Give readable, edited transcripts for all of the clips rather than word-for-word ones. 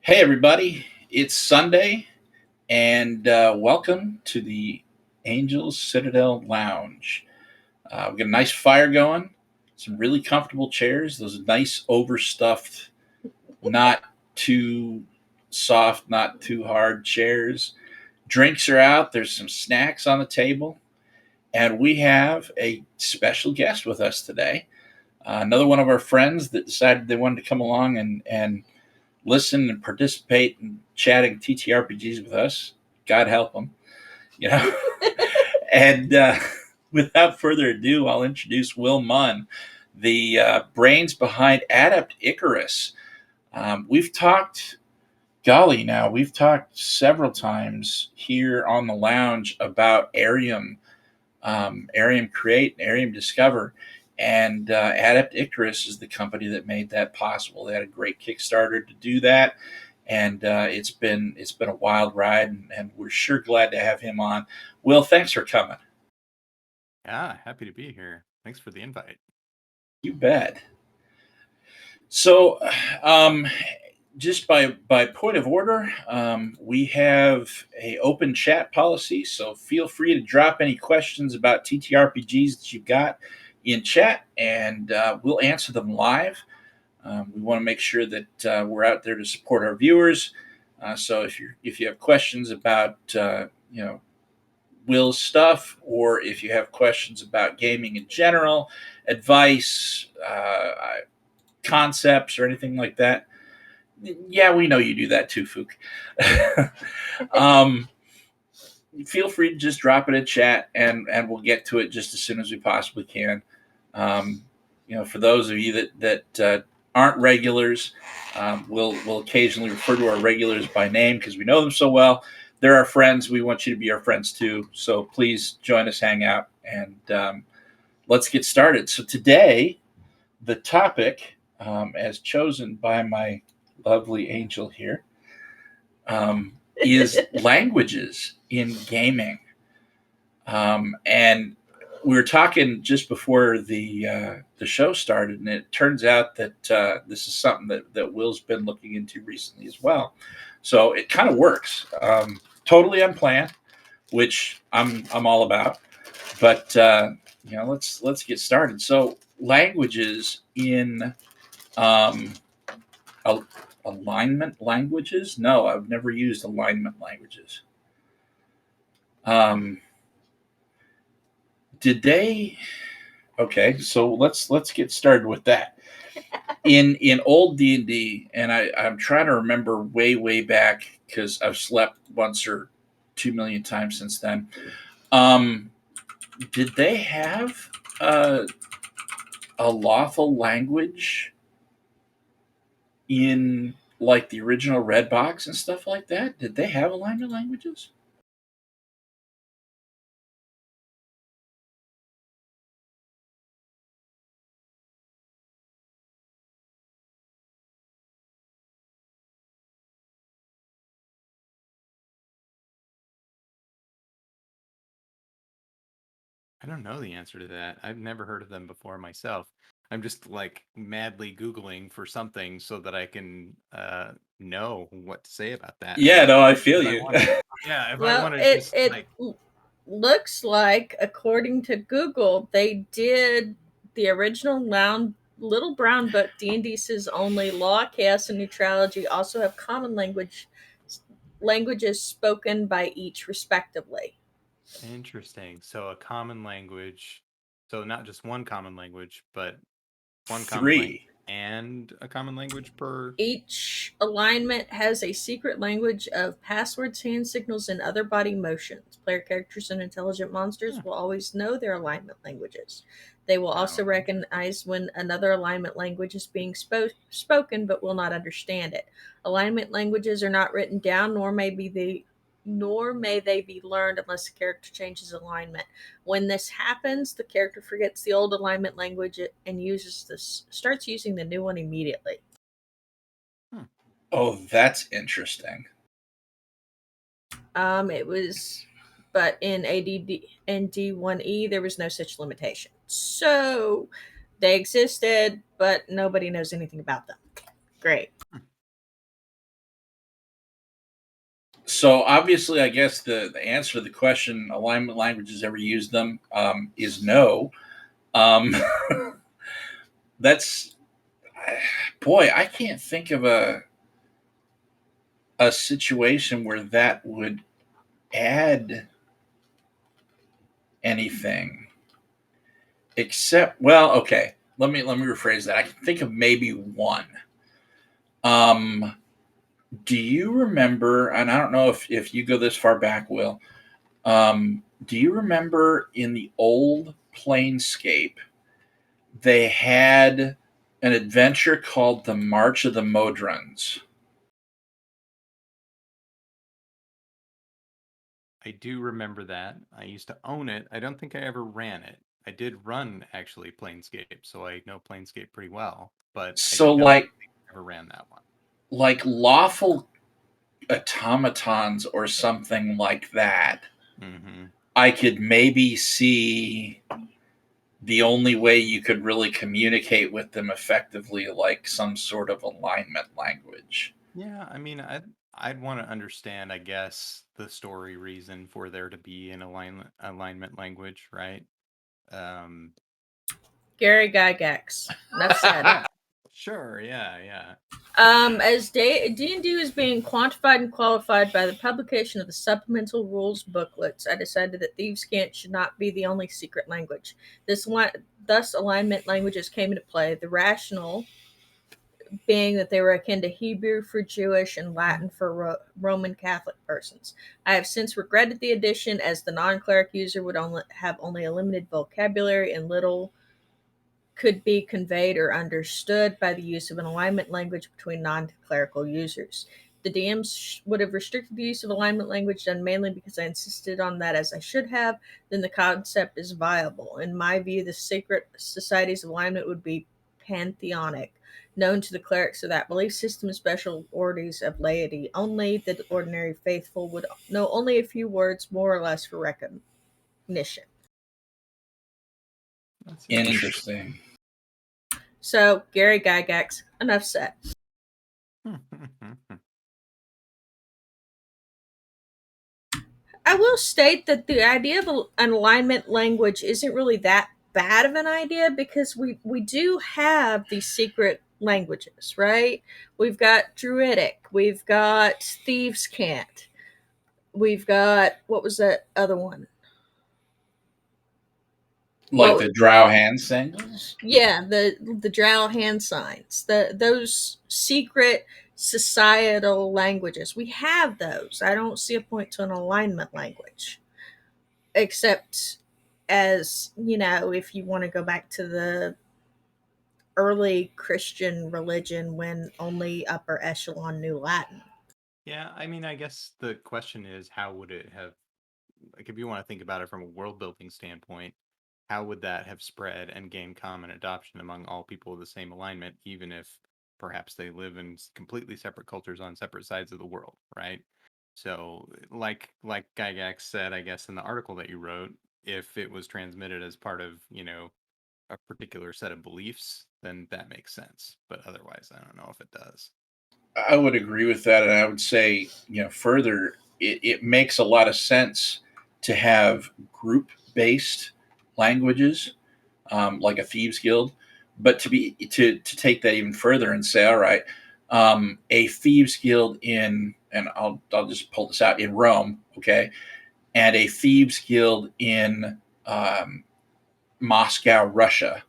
Hey, everybody, it's Sunday, and welcome to the Angels Citadel Lounge. We've got a nice fire going, some really comfortable chairs, those nice overstuffed, not too soft, not too hard chairs. Drinks are out, there's some snacks on the table, and we have a special guest with us today. Another one of our friends that decided they wanted to come along and listen and participate in chatting TTRPGs with us. God help them, you know. and without further ado, I'll introduce Will Munn, the brains behind Adept Icarus. We've talked several times here on the lounge about Arium Create, and Arium Discover. And Adept Icarus is the company that made that possible. They had a great Kickstarter to do that, and it's been a wild ride, and we're sure glad to have him on. Will, thanks for coming. Yeah, happy to be here. Thanks for the invite. You bet. So, um, just by point of order, we have a open chat policy. So feel free to drop any questions about TTRPGs that you've got in chat, and we'll answer them live. We want to make sure that we're out there to support our viewers. So if you have questions about Will's stuff, or if you have questions about gaming in general, advice, concepts, or anything like that, yeah, we know you do that too, Fook. um, Feel free to just drop it in chat, and we'll get to it just as soon as we possibly can. Um, for those of you that aren't regulars, we'll occasionally refer to our regulars by name because we know them so well. They're our friends. We want you to be our friends too. So please join us, hang out, and let's get started. So today, the topic, as chosen by my lovely angel here, is languages in gaming. And we were talking just before the show started, and it turns out that this is something that Will's been looking into recently as well. So it kind of works. Totally unplanned, which I'm all about. But let's get started. So languages in um, alignment languages? No, I've never used alignment languages. Um, did they? Okay, so let's get started with that. In old D&D, and I'm trying to remember way back because I've slept once or 2 million times since then. Um, did they have uh, a lawful language in like the original Red Box and stuff like that? Did they have alignment languages? I don't know the answer to that. I've never heard of them before myself. I'm just like madly Googling for something so that I can know what to say about that. Yeah, But no, I feel if I you. want to, yeah, if I Well, want to it just it like, looks like, according to Google, they did the original Little Brown Book. D&D says only law, chaos, and neutrality also have common languages spoken by each, respectively. interesting. So a common language, so not just one common language, but one common language Three. and a common language per. Each alignment has a secret language of passwords, hand signals, and other body motions. Player characters and intelligent monsters will always know their alignment languages. They will also Oh. recognize when another alignment language is being spoken but will not understand it. Alignment languages are not written down, nor may they be learned unless the character changes alignment. When this happens, the character forgets the old alignment language and starts using the new one immediately. Oh, that's interesting. It was, but in ADD and D1E, there was no such limitation. So they existed, but nobody knows anything about them. Great. So obviously, I guess the answer to the question, alignment languages ever use them, is no. Um, that's boy, I can't think of a situation where that would add anything. Except, well, okay. Let me rephrase that. I can think of maybe one. Um, do you remember? And I don't know if you go this far back, Will. Do you remember in the old Planescape they had an adventure called the March of the Modrons? I do remember that. I used to own it. I don't think I ever ran it. I did run actually Planescape, so I know Planescape pretty well, but I So don't like think I ever ran that one. like lawful automatons or something like that. Mm-hmm. I could maybe see the only way you could really communicate with them effectively, like some sort of alignment language. Yeah, I mean, I'd want to understand, I guess, the story reason for there to be an alignment language, right? Um, Gary Gygax. Enough said. sure, yeah. As D&D was being quantified and qualified by the publication of the supplemental rules booklets, I decided that Thieves' Cant should not be the only secret language. Thus, alignment languages came into play. The rationale being that they were akin to Hebrew for Jewish and Latin for Roman Catholic persons. I have since regretted the addition, as the non-cleric user would have only a limited vocabulary and little could be conveyed or understood by the use of an alignment language between non-clerical users. The DMs would have restricted the use of alignment language done mainly because I insisted on that, as I should have. Then the concept is viable. In my view, the secret society's alignment would be pantheonic, known to the clerics of that belief system, special orders of laity only. The ordinary faithful would know only a few words, more or less, for recognition. That's Interesting. So, Gary Gygax, enough said. I will state that the idea of an alignment language isn't really that bad of an idea, because we do have these secret languages, right? We've got Druidic, we've got Thieves' Cant, we've got, what was that other one? Like Well, the Drow hand singles? yeah, the Drow hand signs, those secret societal languages. We have those. I don't see a point to an alignment language, except, as you know, if you want to go back to the early Christian religion when only upper echelon knew Latin. Yeah, I mean, I guess the question is, how would it have, like, if you want to think about it from a world building standpoint, how would that have spread and gained common adoption among all people of the same alignment, even if perhaps they live in completely separate cultures on separate sides of the world, right? So, like Gygax said, I guess in the article that you wrote, if it was transmitted as part of, a particular set of beliefs, then that makes sense. But otherwise, I don't know if it does. I would agree with that, and I would say, further, it makes a lot of sense to have group-based languages, like a thieves guild, but to take that even further and say, all right, a thieves guild in, and I'll just pull this out, in Rome, okay, and a thieves guild in Moscow, Russia.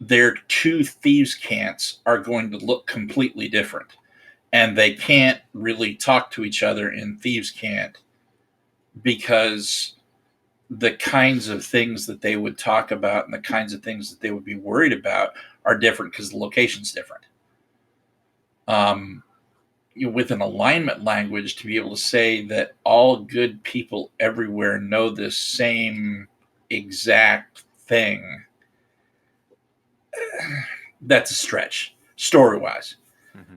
Their two thieves cants are going to look completely different, and they can't really talk to each other in thieves cant, because the kinds of things that they would talk about and the kinds of things that they would be worried about are different because the location's different. um, with an alignment language, to be able to say that all good people everywhere know this same exact thing, that's a stretch story wise. Mm-hmm.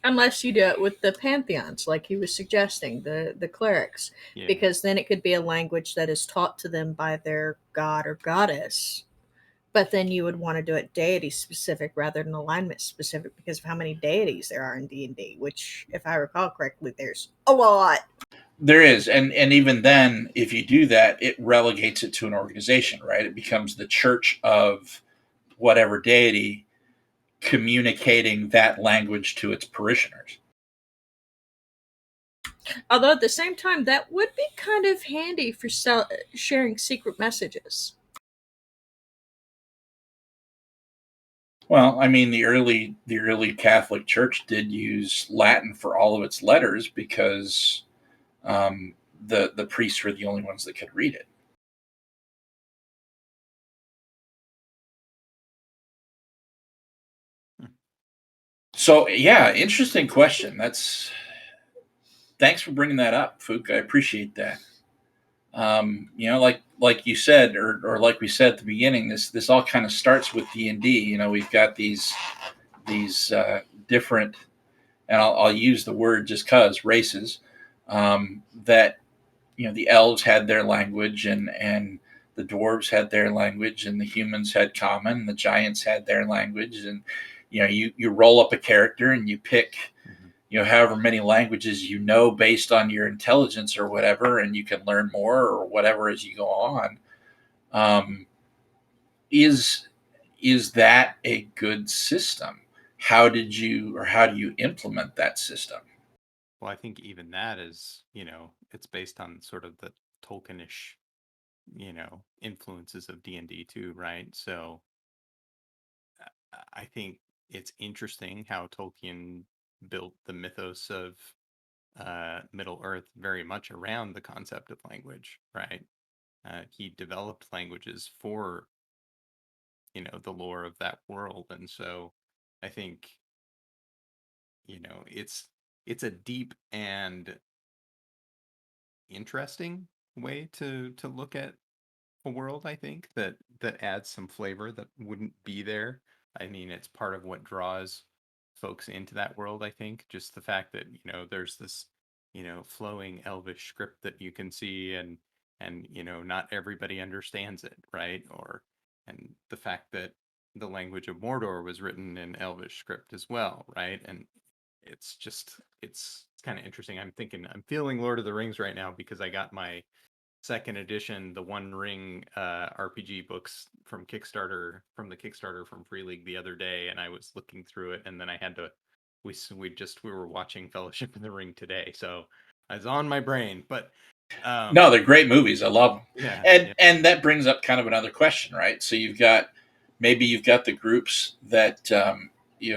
Unless you do it with the pantheons, like he was suggesting, the clerics, Yeah. because then it could be a language that is taught to them by their god or goddess. But then you would want to do it deity specific rather than alignment specific because of how many deities there are in D&D, which, if I recall correctly, there's a lot. There is, and even then, if you do that, it relegates it to an organization, right? It becomes the church of whatever deity communicating that language to its parishioners. Although at the same time, that would be kind of handy for sharing secret messages. Well, I mean, the early Catholic Church did use Latin for all of its letters because the priests were the only ones that could read it. So, yeah, interesting question. Thanks for bringing that up, Fook. I appreciate that. Like you said, or like we said at the beginning, this all kind of starts with D&D. We've got these different, and I'll use the word just cause, races, that the elves had their language, and the dwarves had their language, and the humans had common, and the giants had their language, and you roll up a character and you pick however many languages based on your intelligence or whatever, and you can learn more or whatever as you go on. um, is is that a good system? How do you implement that system? Well, I think even that is, it's based on sort of the Tolkienish, influences of D&D too, right? So I think it's interesting how Tolkien built the mythos of Middle Earth very much around the concept of language, right? He developed languages for, the lore of that world. And so I think, it's a deep and interesting way to look at a world, I think, that adds some flavor that wouldn't be there. I mean, it's part of what draws folks into that world, I think. Just the fact that, there's this, flowing elvish script that you can see, and not everybody understands it, right? And the fact that the language of Mordor was written in elvish script as well, right? And it's kind of interesting. I'm feeling Lord of the Rings right now because I got my second edition, the One Ring RPG books from the Kickstarter from Free League the other day, and I was looking through it, and then I had to. We were watching Fellowship of the Ring today, so I was on my brain. But No, they're great movies. I love them. yeah, and yeah, and that brings up kind of another question, right? So you've got the groups that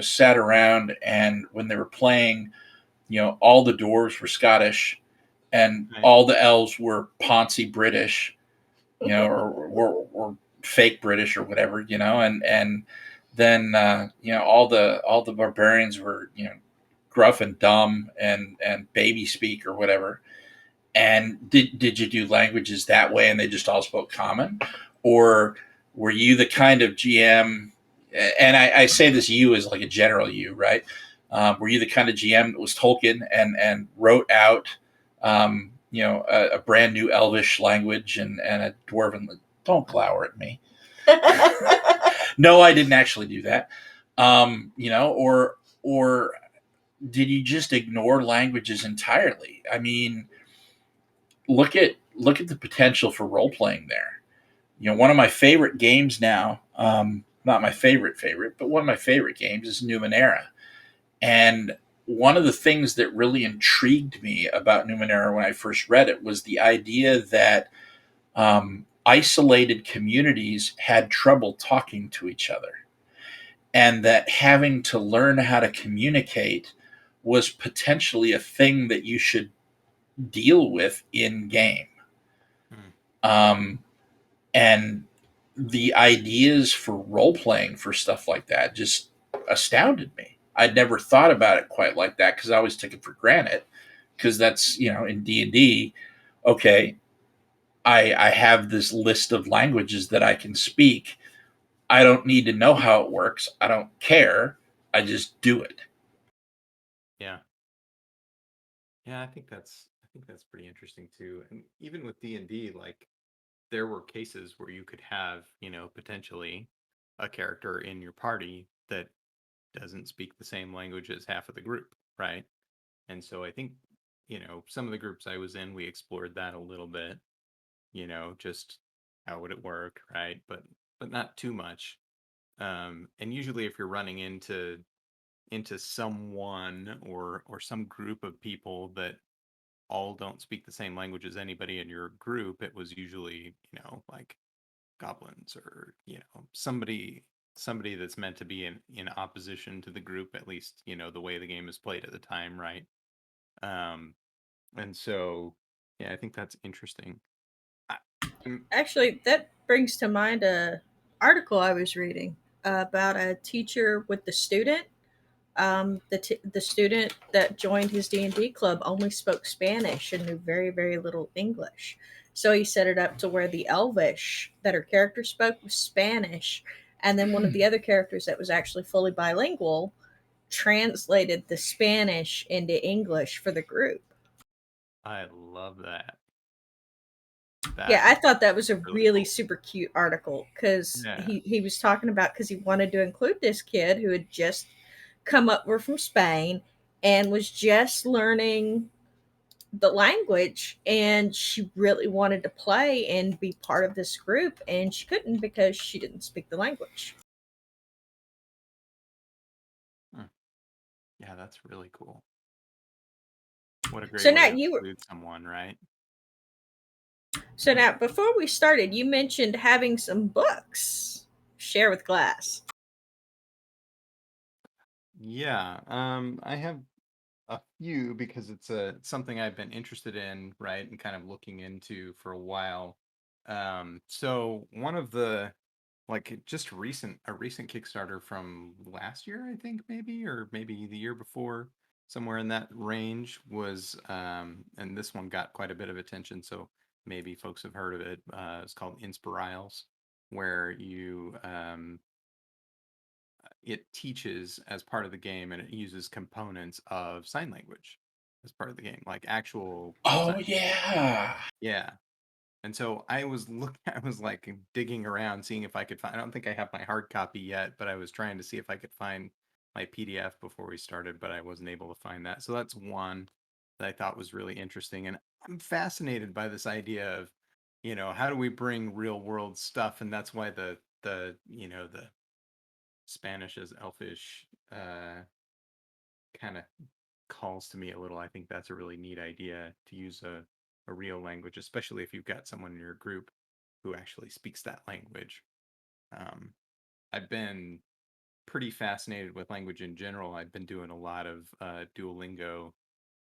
sat around, and when they were playing, all the dwarves were Scottish, and right. all the elves were Poncy British, or fake British or whatever, and then all the barbarians were gruff and dumb and baby speak or whatever. And did you do languages that way, and they just all spoke common, or were you the kind of GM? And I say this "you" as like a general "you," right? Were you the kind of GM that was Tolkien and wrote out, a brand new Elvish language and a Dwarven? Don't glower at me. No, I didn't actually do that. Or did you just ignore languages entirely? I mean, look at the potential for role playing there. One of my favorite games now, not my favorite, but one of my favorite games is Numenera. And one of the things that really intrigued me about Numenera when I first read it was the idea that isolated communities had trouble talking to each other, and that having to learn how to communicate was potentially a thing that you should deal with in game. Hmm. Um, and the ideas for role playing for stuff like that just astounded me. I'd never thought about it quite like that because I always took it for granted. Because that's in D&D, okay, I have this list of languages that I can speak. I don't need to know how it works. I don't care. I just do it. Yeah, yeah. I think that's pretty interesting too. And even with D&D, like there were cases where you could have, potentially a character in your party that doesn't speak the same language as half of the group, right? And so I think, some of the groups I was in, we explored that a little bit, just how would it work, right? But not too much. And usually if you're running into someone or some group of people that all don't speak the same language as anybody in your group, it was usually, like goblins or, somebody that's meant to be in opposition to the group, at least, the way the game is played at the time, right? Um, and so, yeah, I think that's interesting. I, Actually, that brings to mind a article I was reading about a teacher with the student. The student that joined his D&D club only spoke Spanish and knew very, very little English. So he set it up to where the Elvish that her character spoke was Spanish, and then one of the other characters that was actually fully bilingual translated the Spanish into English for the group. I love that. Yeah, I thought that was a really really cool. super cute article because Yeah. he was talking about because he wanted to include this kid who had just come up were from Spain and was just learning the language, and she really wanted to play and be part of this group, and she couldn't because she didn't speak the language. Yeah, that's really cool. What a great So way now to you were include someone, right? so now before we started, you mentioned having some books. Share with Glass. Yeah, I have a few because it's something I've been interested in, right, and kind of looking into for a while. So one of the like just a recent Kickstarter from last year, I think maybe, or maybe the year before, somewhere in that range was, and this one got quite a bit of attention, so maybe folks have heard of it. It's called Inspiriles, where it teaches as part of the game and it uses components of sign language as part of the game, like actual Oh sign. yeah. Yeah. And so I was looking, I was like digging around, seeing if I could find, I don't think I have my hard copy yet, but I was trying to see if I could find my PDF before we started, but I wasn't able to find that. So that's one that I thought was really interesting. And I'm fascinated by this idea of, how do we bring real world stuff? And that's why the Spanish as Elfish kind of calls to me a little. I think that's a really neat idea to use a real language, especially if you've got someone in your group who actually speaks that language. Um, I've been pretty fascinated with language in general. I've been doing a lot of Duolingo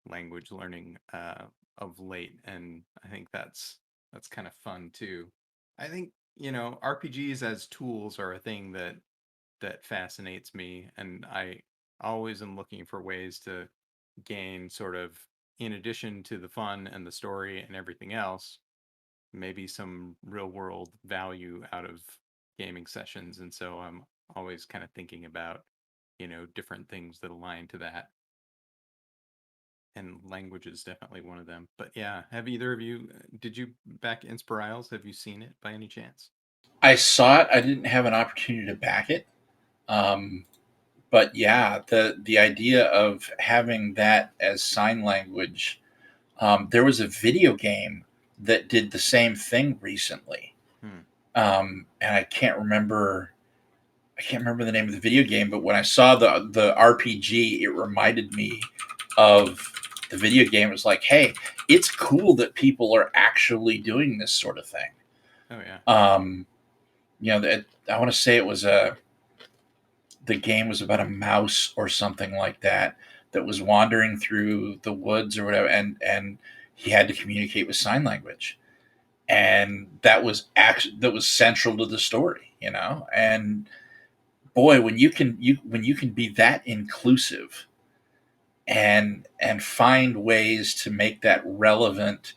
language learning of late, and I think that's kind of fun too. I think RPGs as tools are a thing that fascinates me, and I always am looking for ways to gain sort of, in addition to the fun and the story and everything else, maybe some real world value out of gaming sessions. And so I'm always kind of thinking about, different things that align to that. And language is definitely one of them. But yeah, have either of you, did you back Inspiriles? Have you seen it by any chance? I saw it. I didn't have an opportunity to back it. Um, but yeah, the idea of having that as sign language. There was a video game that did the same thing recently, Hmm. and I can't remember the name of the video game. But when I saw the RPG, it reminded me of the video game. It was like, hey, it's cool that people are actually doing this sort of thing. Oh yeah. I want to say it was the game was about a mouse or something like that that was wandering through the woods or whatever, and he had to communicate with sign language, and that was central to the story, and boy, when you can be that inclusive and find ways to make that relevant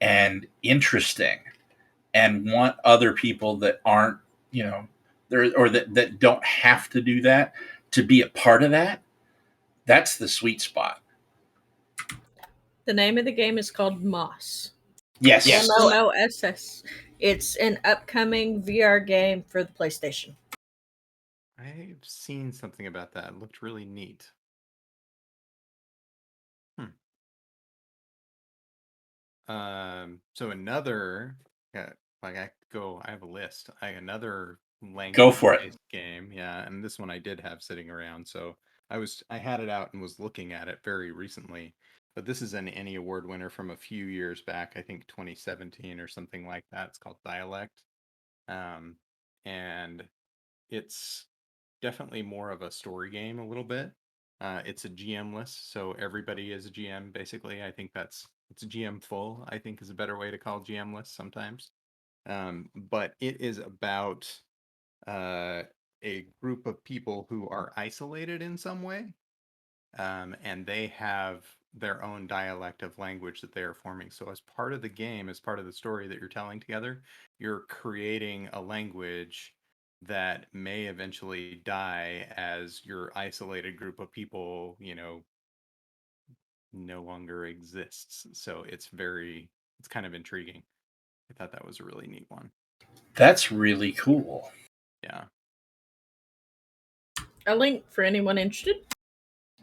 and interesting and want other people that aren't, there, or that don't have to do that, to be a part of that, that's the sweet spot. The name of the game is called Moss. Yes. Moss. It's an upcoming VR game for the PlayStation. I've seen something about that. It looked really neat. So another, like I have a list. Another Go for it. language-based game, yeah, and this one I did have sitting around, so I had it out and was looking at it very recently. But this is an Annie Award winner from a few years back, I think 2017 or something like that. It's called Dialect, and it's definitely more of a story game a little bit. It's a GM list, so everybody is a GM basically. I think it's a GM full, I think is a better way to call GM lists sometimes. But it is about a group of people who are isolated in some way, and they have their own dialect of language that they are forming. So as part of the game, as part of the story that you're telling together, you're creating a language that may eventually die as your isolated group of people, no longer exists. So it's kind of intriguing. I thought that was a really neat one. That's really cool. Yeah. A link for anyone interested.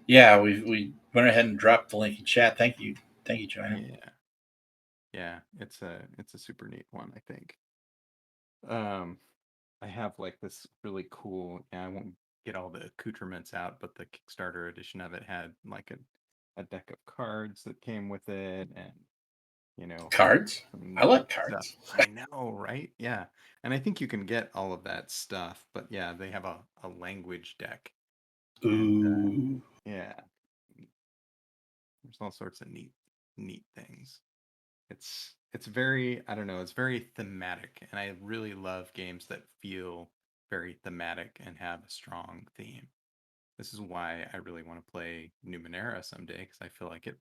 Yeah, we went ahead and dropped the link in chat. Thank you, Joann. Yeah. It's a super neat one, I think. I have like this really cool. I won't get all the accoutrements out, but the Kickstarter edition of it had like a deck of cards that came with it, and Cards. I like cards. I know, right? Yeah, and I think you can get all of that stuff, but yeah, they have a language deck. Ooh. And, yeah, there's all sorts of neat things. It's very, I don't know, it's very thematic, and I really love games that feel very thematic and have a strong theme. This is why I really want to play Numenera someday, because I feel like it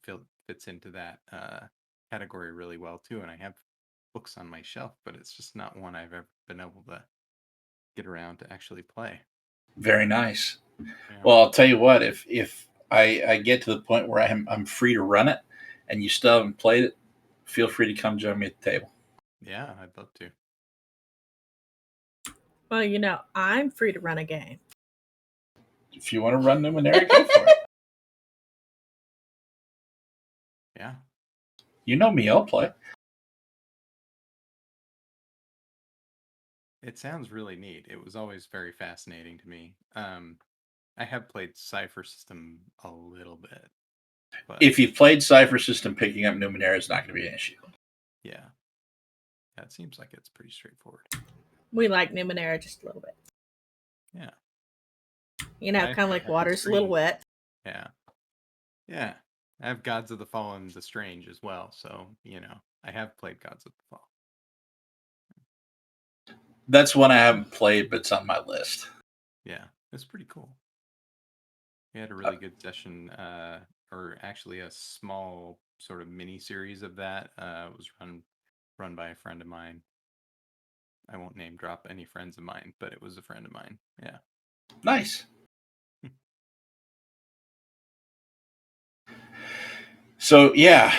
fits into that category really well too. And I have books on my shelf, but it's just not one I've ever been able to get around to actually play. Very nice. Yeah. Well, I'll tell you what. If I get to the point where I'm free to run it, and you still haven't played it, feel free to come join me at the table. Yeah, I'd love to. Well, I'm free to run a game. If you want to run Numenera, go for it. Yeah. You know me, I'll play. It sounds really neat. It was always very fascinating to me. I have played Cypher System a little bit. But if you've played Cypher System, picking up Numenera is not going to be an issue. Yeah. Yeah, it seems like it's pretty straightforward. We like Numenera just a little bit. Yeah. Kind of like water's a little wet. Yeah. Yeah. I have Gods of the Fallen, The Strange as well. So, I have played Gods of the Fall. That's one I haven't played, but it's on my list. Yeah, it's pretty cool. We had a really good session, or actually a small sort of mini series of that. It was run by a friend of mine. I won't name drop any friends of mine, but it was a friend of mine. Yeah. Nice. So yeah,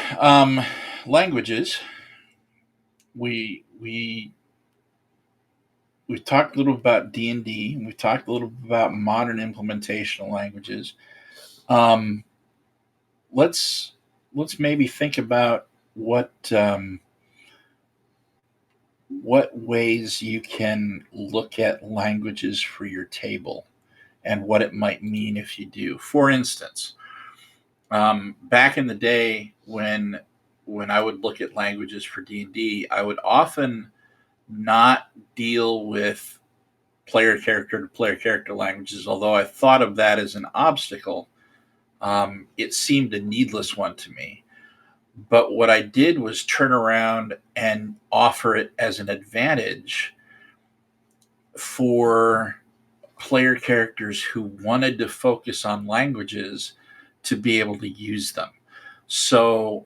languages. We talked a little about D&D. We talked a little about modern implementation of languages. Let's maybe think about what ways you can look at languages for your table and what it might mean if you do. For instance, back in the day when I would look at languages for D&D, I would often not deal with player character to player character languages, although I thought of that as an obstacle. It seemed a needless one to me. But what I did was turn around and offer it as an advantage for player characters who wanted to focus on languages to be able to use them. So,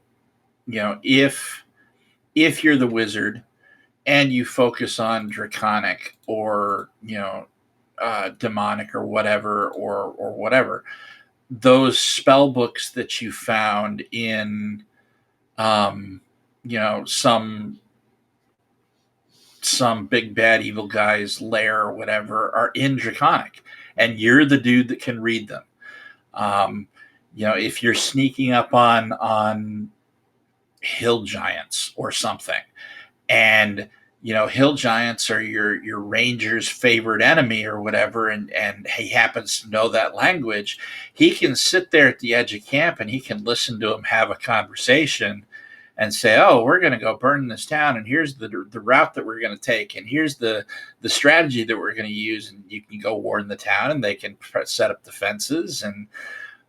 if you're the wizard and you focus on draconic or demonic or whatever or whatever, those spell books that you found in some big bad evil guy's lair or whatever are in draconic, and you're the dude that can read them. Um, if you're sneaking up on hill giants or something, and hill giants are your ranger's favorite enemy or whatever, and he happens to know that language, he can sit there at the edge of camp and he can listen to them have a conversation and say, oh, we're going to go burn this town, and here's the route that we're going to take, and here's the strategy that we're going to use, and you can go warn the town, and they can set up defenses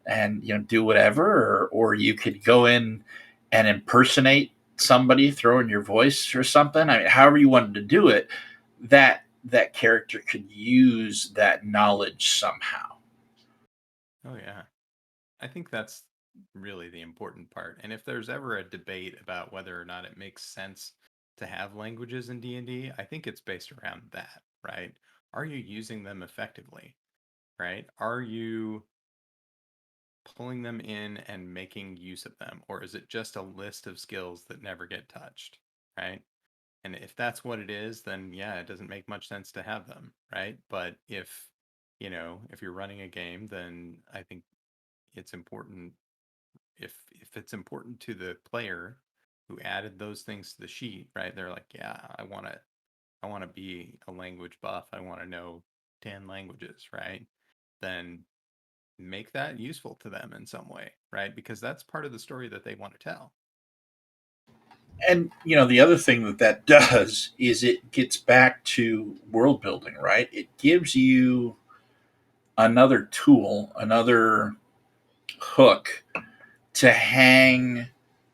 and do whatever, or you could go in and impersonate somebody, throw in your voice or something. I mean, however you wanted to do it, that character could use that knowledge somehow. Oh yeah. I think that's really the important part. And if there's ever a debate about whether or not it makes sense to have languages in D&D, I think it's based around that, right? Are you using them effectively, right? Are you pulling them in and making use of them, or is it just a list of skills that never get touched, right? And if that's what it is, then yeah, it doesn't make much sense to have them, right? But if you're running a game, then I think it's important, if it's important to the player who added those things to the sheet, right? They're like, yeah, I want to be a language buff. I want to know 10 languages, right? Then make that useful to them in some way, right? Because that's part of the story that they want to tell. And the other thing that does is it gets back to world building, right? It gives you another tool, another hook to hang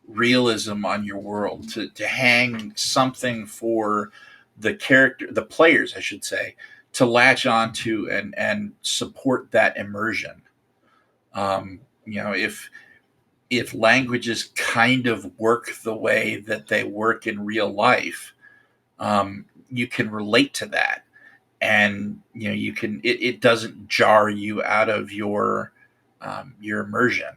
realism on your world, to hang something for the players, I should say, to latch onto and support that immersion. If languages kind of work the way that they work in real life, you can relate to that, and you can it doesn't jar you out of your immersion.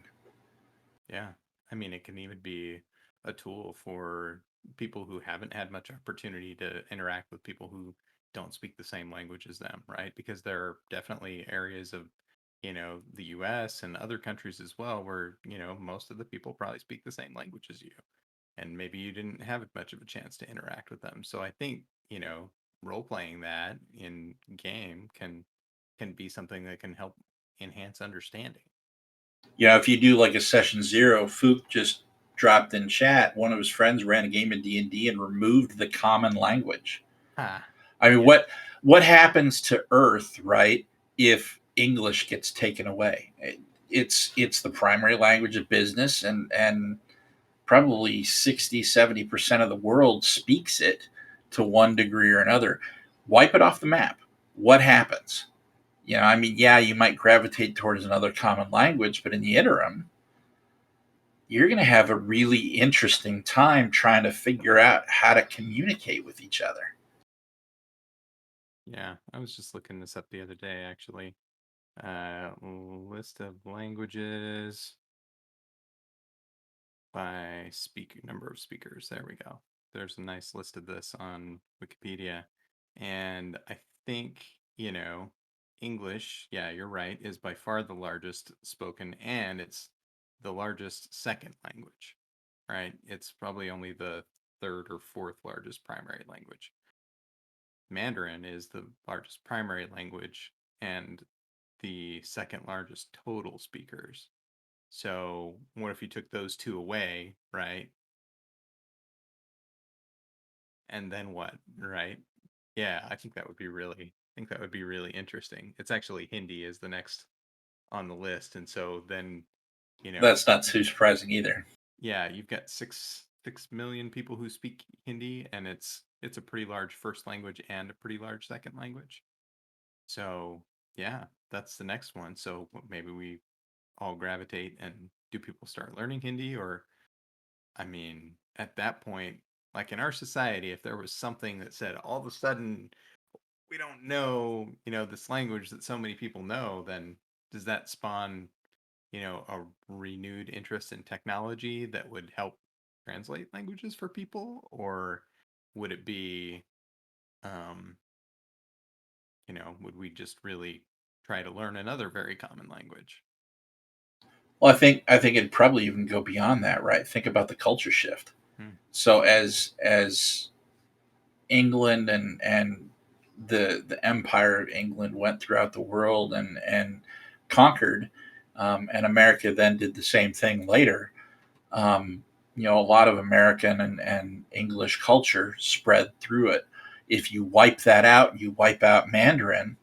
Yeah. I mean, it can even be a tool for people who haven't had much opportunity to interact with people who don't speak the same language as them, right? Because there are definitely areas of, the US and other countries as well where, most of the people probably speak the same language as you. And maybe you didn't have much of a chance to interact with them. So I think, role playing that in game can be something that can help enhance understanding. If you do like a session zero, Fook just dropped in chat. One of his friends ran a game of D&D and removed the common language. Ah, I mean, yeah. what happens to Earth, right? If English gets taken away, it's the primary language of business, and probably 60-70% of the world speaks it to one degree or another. Wipe it off the map. What happens? I mean, yeah, you might gravitate towards another common language, but in the interim, you're going to have a really interesting time trying to figure out how to communicate with each other. Yeah, I was just looking this up the other day, actually. List of languages by number of speakers. There we go. There's a nice list of this on Wikipedia. And I think, English, yeah, you're right, is by far the largest spoken, and it's the largest second language, right? It's probably only the third or fourth largest primary language. Mandarin is the largest primary language and the second largest total speakers. So, what if you took those two away, right? And then what, right? Yeah, I think that would be really interesting. It's actually Hindi is the next on the list, and so then, you know, That's not too surprising either. yeah, you've got 6 million people who speak Hindi, and it's a pretty large first language and a pretty large second language. So, yeah, that's the next one. So maybe we all gravitate, and do people start learning Hindi? Or, I mean, at that point, like in our society, if there was something that said all of a sudden we don't know, this language that so many people know, then does that spawn, a renewed interest in technology that would help translate languages for people? Or would it be, would we just really try to learn another very common language. Well, I think it'd probably even go beyond that, right? Think about the culture shift. Hmm. So as England and the empire of England went throughout the world and conquered, and America then did the same thing later. Um, a lot of American and English culture spread through it. If you wipe that out, you wipe out Mandarin.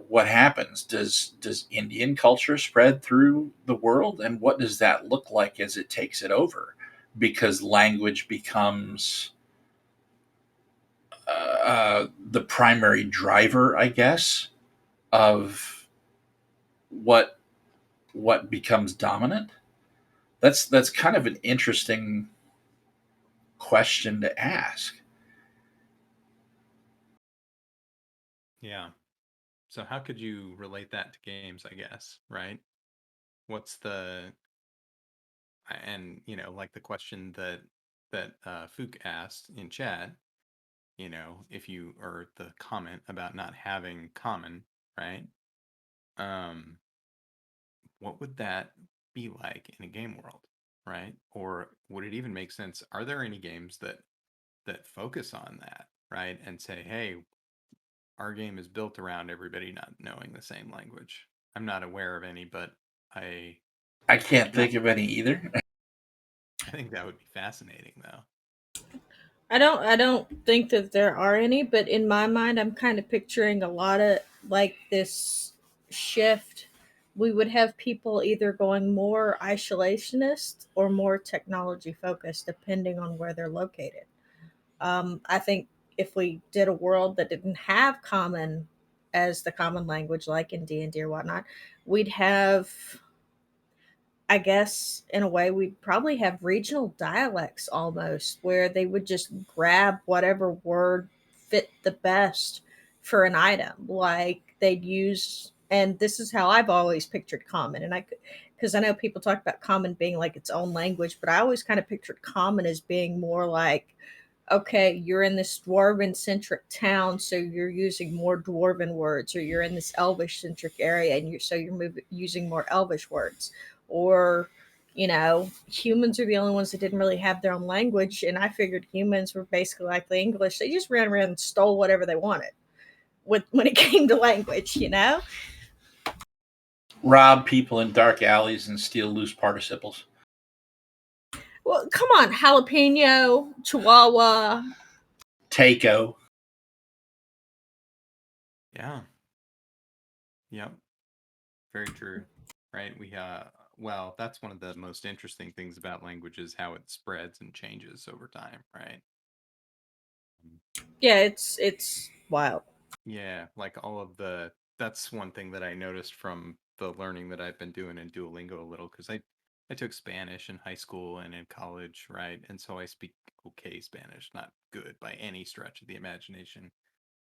What happens? Does Indian culture spread through the world, and what does that look like as it takes it over? Because language becomes the primary driver, I guess, of what what becomes dominant. That's kind of an interesting question to ask. Yeah. So how could you relate that to games, I guess, right? What's the and like the question that Fook asked in chat, if you or the comment about not having common, right? Um, what would that be like in a game world, right? Or would it even make sense? Are there any games that focus on that, right? And say, hey, our game is built around everybody not knowing the same language. I'm not aware of any, but I I can't I think of any either. I think that would be fascinating though. I don't think that there are any, but in my mind I'm kind of picturing a lot of like this shift. We would have people either going more isolationist or more technology focused depending on where they're located. I think if we did a world that didn't have common as the common language like in D&D or whatnot, we'd have, I guess, in a way, we'd probably have regional dialects almost, where they would just grab whatever word fit the best for an item. Like they'd use, and this is how I've always pictured common. And because I know people talk about common being like its own language, but I always kind of pictured common as being more like, okay, you're in this dwarven centric town, so you're using more dwarven words, or you're in this elvish centric area, and you're using more elvish words, or humans are the only ones that didn't really have their own language, and I figured humans were basically like the English. They just ran around and stole whatever they wanted when it came to language. Rob people in dark alleys and steal loose participles. Well, come on, jalapeno, chihuahua. Takeo. Yeah. Yep. Very true. Right? Well, that's one of the most interesting things about language is how it spreads and changes over time, right? Yeah, it's wild. Yeah, like all of the that's one thing that I noticed from the learning that I've been doing in Duolingo a little because I took Spanish in high school and in college, right? And so I speak okay Spanish, not good by any stretch of the imagination.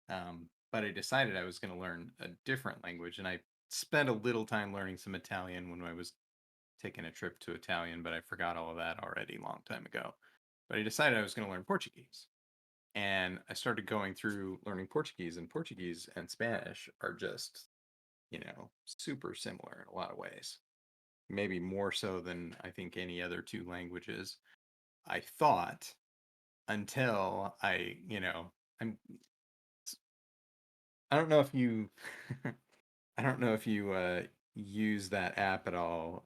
But I decided I was going to learn a different language, and I spent a little time learning some Italian when I was taking a trip to Italian, but I forgot all of that already a long time ago. But I decided I was going to learn Portuguese. And I started going through learning Portuguese and Spanish are just, super similar in a lot of ways. Maybe more so than I think any other two languages. I thought until I'm I don't know if you I don't know if you use that app at all.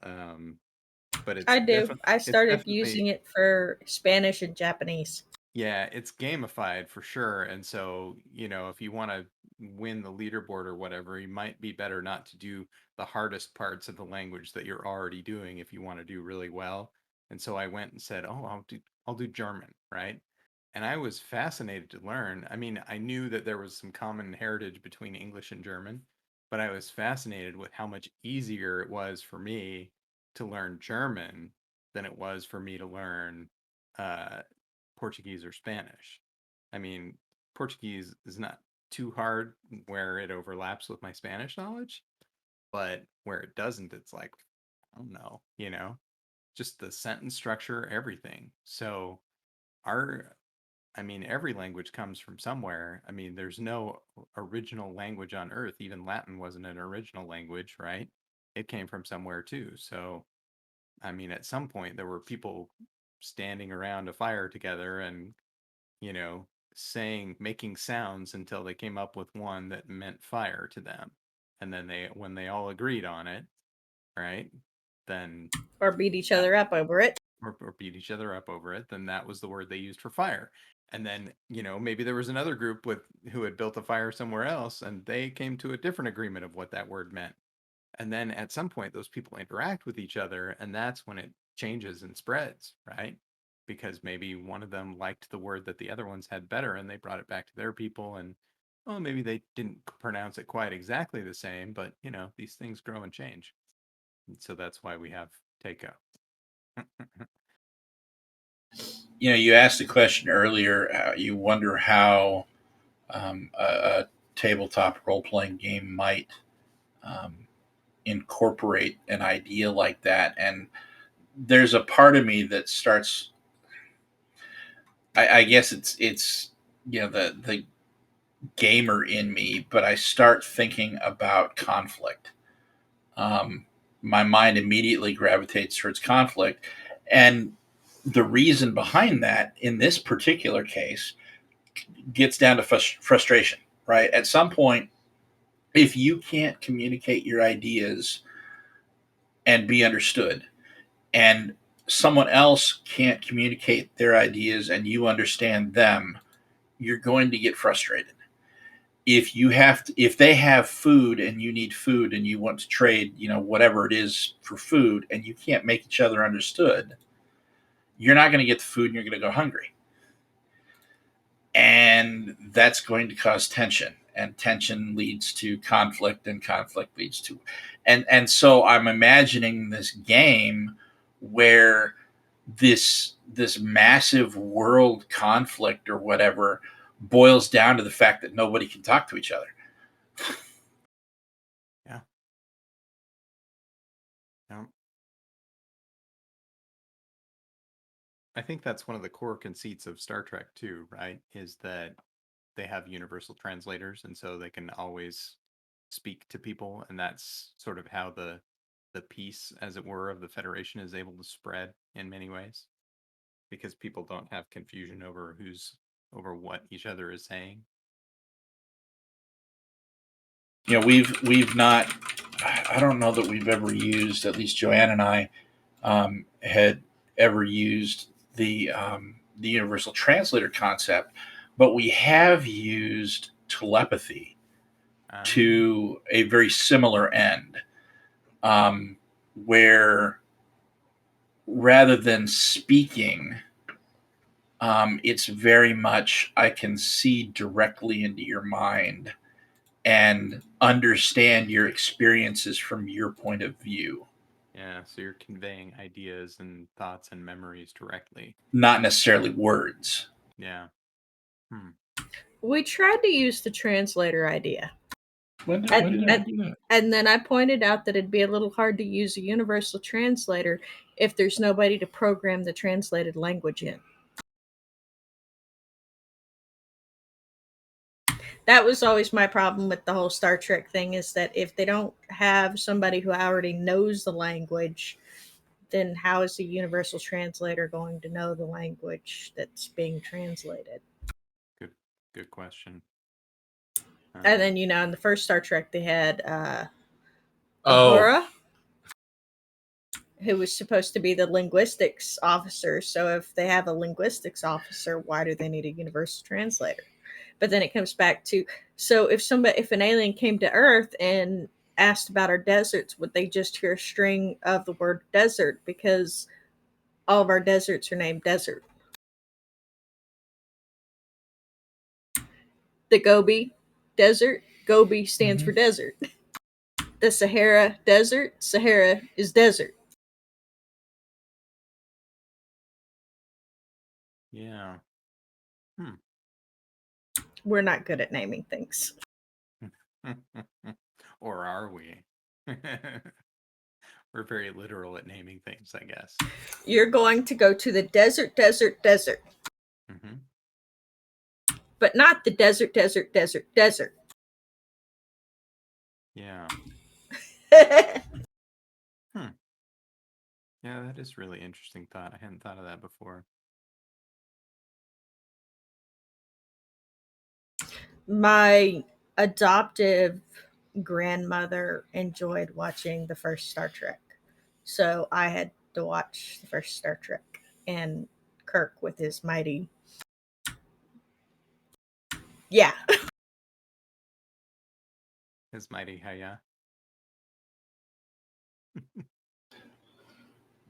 But I do. I it's started definitely using it for Spanish and Japanese. yeah, it's gamified for sure. And so, if you want to win the leaderboard or whatever, you might be better not to do the hardest parts of the language that you're already doing if you want to do really well. And so I went and said, "Oh, I'll do German, right?" And I was fascinated to learn. I mean, I knew that there was some common heritage between English and German, but I was fascinated with how much easier it was for me to learn German than it was for me to learn uh, Portuguese or Spanish. I mean, Portuguese is not too hard where it overlaps with my Spanish knowledge, but where it doesn't, it's like, I don't know, just the sentence structure, everything. So, our, I mean, every language comes from somewhere. I mean, there's no original language on Earth. Even Latin wasn't an original language, right? It came from somewhere too. So, I mean, at some point, there were people standing around a fire together and, you know, making sounds until they came up with one that meant fire to them. And then when they all agreed on it, right? Then Or beat each that other up over it. or beat each other up over it, then that was the word they used for fire. And then, maybe there was another group who had built a fire somewhere else and they came to a different agreement of what that word meant. And then at some point those people interact with each other and that's when it changes and spreads, right? Because maybe one of them liked the word that the other ones had better and they brought it back to their people and well, maybe they didn't pronounce it quite exactly the same, but these things grow and change. And so that's why we have Takeo. You asked the question earlier. You wonder how a tabletop role playing game might um, incorporate an idea like that. And there's a part of me that starts. I guess it's the gamer in me, but I start thinking about conflict. Um, my mind immediately gravitates towards conflict, and the reason behind that in this particular case gets down to frustration, right? At some point, if you can't communicate your ideas and be understood, and someone else can't communicate their ideas and you understand them, you're going to get frustrated. If they have food and you need food and you want to trade, whatever it is for food, and you can't make each other understood, you're not going to get the food and you're going to go hungry. And that's going to cause tension, and tension leads to conflict, and conflict leads to and so I'm imagining this game where this massive world conflict or whatever boils down to the fact that nobody can talk to each other. Yeah. Yeah. I think that's one of the core conceits of Star Trek too, right? Is that they have universal translators and so they can always speak to people and that's sort of how the peace as it were of the Federation is able to spread in many ways because people don't have confusion over what each other is saying. We've not. I don't know that we've ever used. At least Joann and I had ever used the universal translator concept, but we have used telepathy to a very similar end, where rather than speaking, it's very much I can see directly into your mind and understand your experiences from your point of view. Yeah, so you're conveying ideas and thoughts and memories directly. Not necessarily words. Yeah. We tried to use the translator idea. When did I do that? And then I pointed out that it'd be a little hard to use a universal translator if there's nobody to program the translated language in. That was always my problem with the whole Star Trek thing, is that if they don't have somebody who already knows the language, then how is the universal translator going to know the language that's being translated? Good question. And then, in the first Star Trek, they had Uhura, who was supposed to be the linguistics officer. So if they have a linguistics officer, why do they need a universal translator? But then it comes back to, so if an alien came to Earth and asked about our deserts, would they just hear a string of the word desert because all of our deserts are named desert? The Gobi Desert, Gobi stands for desert. The Sahara Desert, Sahara is desert. Yeah. We're not good at naming things. Or are we? We're very literal at naming things, I guess. You're going to go to the desert, desert, desert. but not the desert, desert, desert, desert. Yeah. Yeah, that is really interesting thought. I hadn't thought of that before. My adoptive grandmother enjoyed watching the first Star Trek. So I had to watch the first Star Trek and Kirk with his mighty. Yeah. His mighty hiya.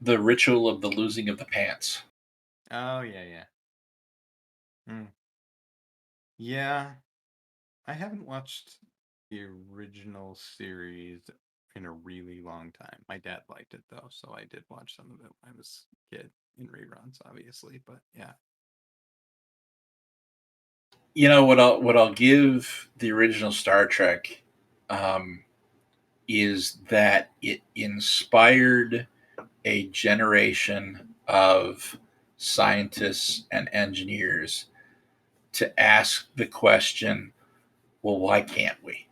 The ritual of the losing of the pants. Oh, yeah. Yeah, I haven't watched the original series in a really long time. My dad liked it though, so I did watch some of it when I was a kid in reruns, obviously. But yeah, What I'll give the original Star Trek um, is that it inspired a generation of scientists and engineers to ask the question, well, why can't we?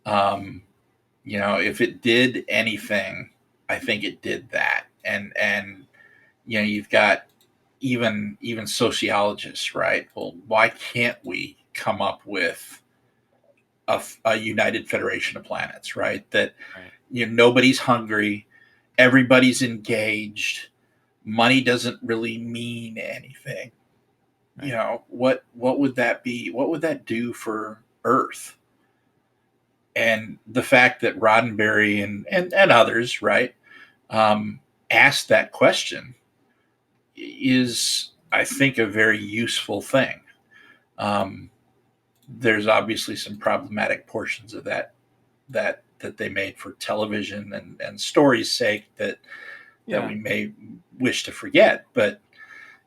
Um, if it did anything, I think it did that. And you've got even sociologists, right? Well, why can't we come up with a united federation of planets, right? That right. nobody's hungry, everybody's engaged, money doesn't really mean anything. Right. What would that be? What would that do for Earth? And the fact that Roddenberry and others, right, um, asked that question is, I think, a very useful thing. Um, there's obviously some problematic portions of that they made for television and story's sake that Yeah. we may wish to forget, but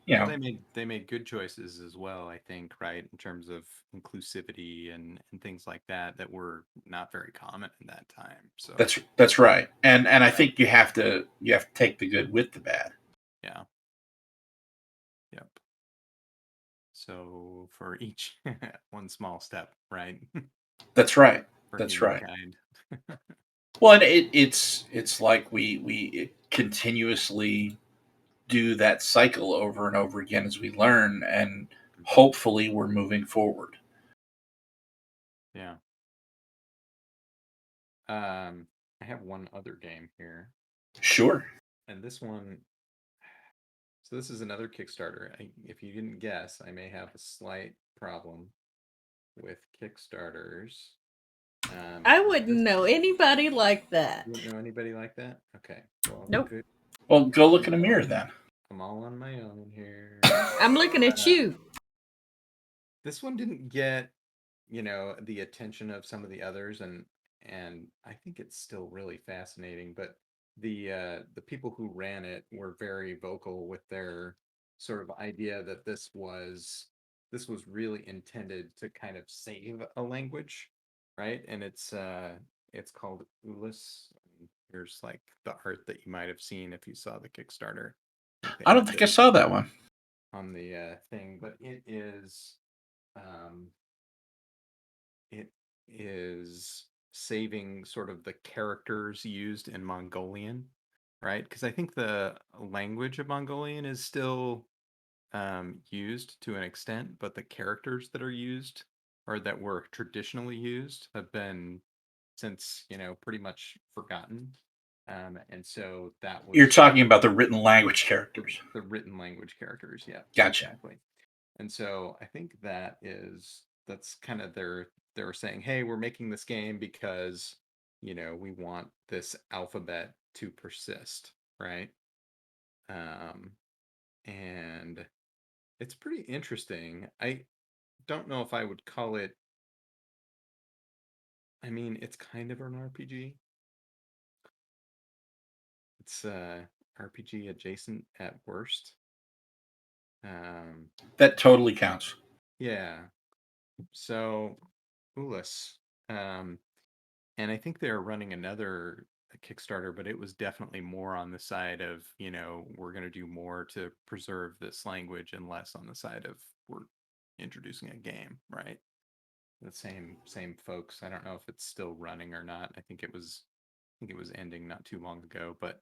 Well, they made good choices as well, I think, right, in terms of inclusivity and things like that were not very common in that time. So that's right. And I yeah, think you have to take the good with the bad. yeah, yep. So for each one small step, right, That's right. for That's right. humankind. Well, and it's like we continuously do that cycle over and over again as we learn, and hopefully we're moving forward. Yeah. I have one other game here, Sure. and this one. So this is another Kickstarter. If you didn't guess, I may have a slight problem with Kickstarters. I wouldn't This, know anybody like that. you wouldn't know anybody like that? Okay. Well, Nope. good. Well, go look I'm in a mirror all, then. I'm all on my own here. I'm looking at Uh, you. this one didn't get, the attention of some of the others, and I think it's still really fascinating. But the people who ran it were very vocal with their sort of idea that this was really intended to kind of save a language, right? And it's called Ulyss. Here's like the art that you might have seen if you saw the Kickstarter. I think they I don't have think it I saw that one. on the thing, but um, it is saving sort of the characters used in Mongolian, right? Because I think the language of Mongolian is still used to an extent, but the characters that are used or that were traditionally used have been since, pretty much forgotten. And so that You're was talking about the written language characters. the written language characters. Yeah, Gotcha. exactly. And so I think that's kind of they're saying, hey, we're making this game because, we want this alphabet to persist, right? Um, and it's pretty interesting. I don't know if I would call it, I mean, it's kind of an RPG. It's RPG adjacent at worst. Um, That totally counts. yeah. So Ulyss. Um, And I think they're running another Kickstarter, but it was definitely more on the side of, we're going to do more to preserve this language and less on the side of we're introducing a game, right? The same folks. I don't know if it's still running or not. I think it was ending not too long ago, but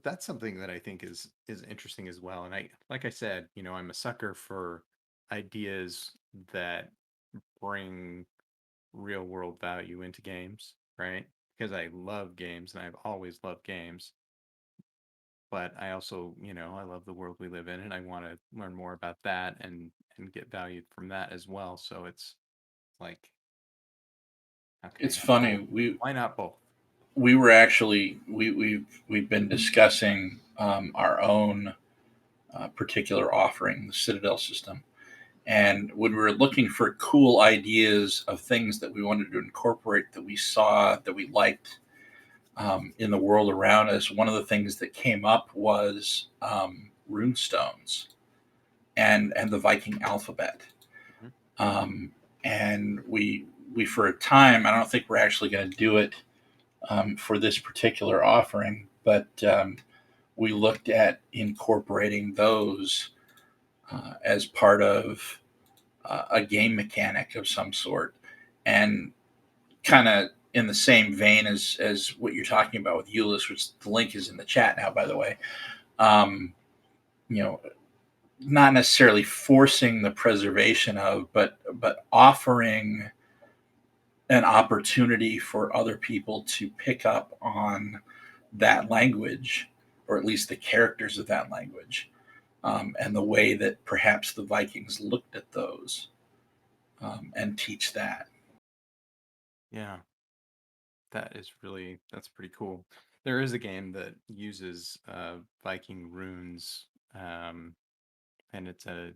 that's something that I think is interesting as well. And I like I said, I'm a sucker for ideas that bring real world value into games, right? Because I love games and I've always loved games. But I also, I love the world we live in and I want to learn more about that and get value from that as well. So it's like, how can I It's have funny. both? Why not both? We were actually we've been discussing our own particular offering, the Citadel system. And when we were looking for cool ideas of things that we wanted to incorporate that we saw that we liked in the world around us, one of the things that came up was rune stones and the Viking alphabet. Mhm. Um, and we for a time, I don't think we're actually going to do it for this particular offering, but we looked at incorporating those as part of a game mechanic of some sort, and kind of in the same vein as what you're talking about with Euless, which the link is in the chat now, by the way. Um, you know, not necessarily forcing the preservation of, but offering an opportunity for other people to pick up on that language, or at least the characters of that language, and the way that perhaps the Vikings looked at those, and teach that. Yeah, that's pretty cool. There is a game that uses Viking runes, um, and it's a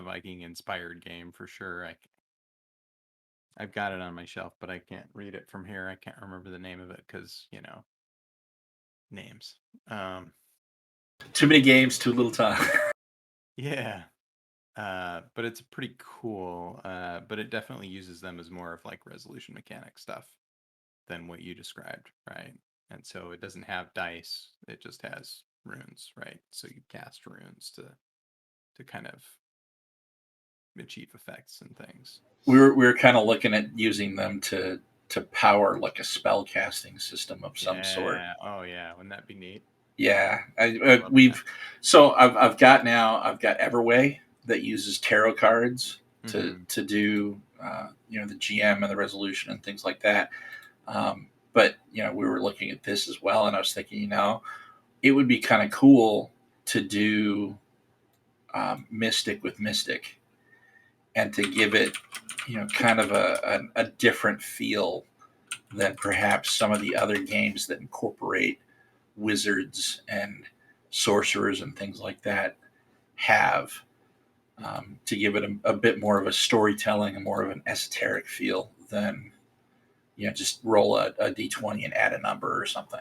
Viking inspired game for sure. I've got it on my shelf, but I can't read it from here. I can't remember the name of it because names. Um, Too many games, too little time. yeah, but it's pretty cool. But it definitely uses them as more of like resolution mechanic stuff than what you described, right? And so it doesn't have dice; it just has runes, right? So you cast runes to kind of achieve effects and things. We were kind of looking at using them to power like a spell casting system of some sort. Yeah. Oh yeah. Wouldn't that be neat? Yeah, Love that. we've so I've got Everway that uses tarot cards Mm-hmm. to do the GM and the resolution and things like that. But we were looking at this as well, and I was thinking, it would be kind of cool to do Mystic with Mystic, and to give it kind of a different feel than perhaps some of the other games that incorporate wizards and sorcerers and things like that have, to give it a bit more of a storytelling and more of an esoteric feel than just roll a d20 and add a number or something.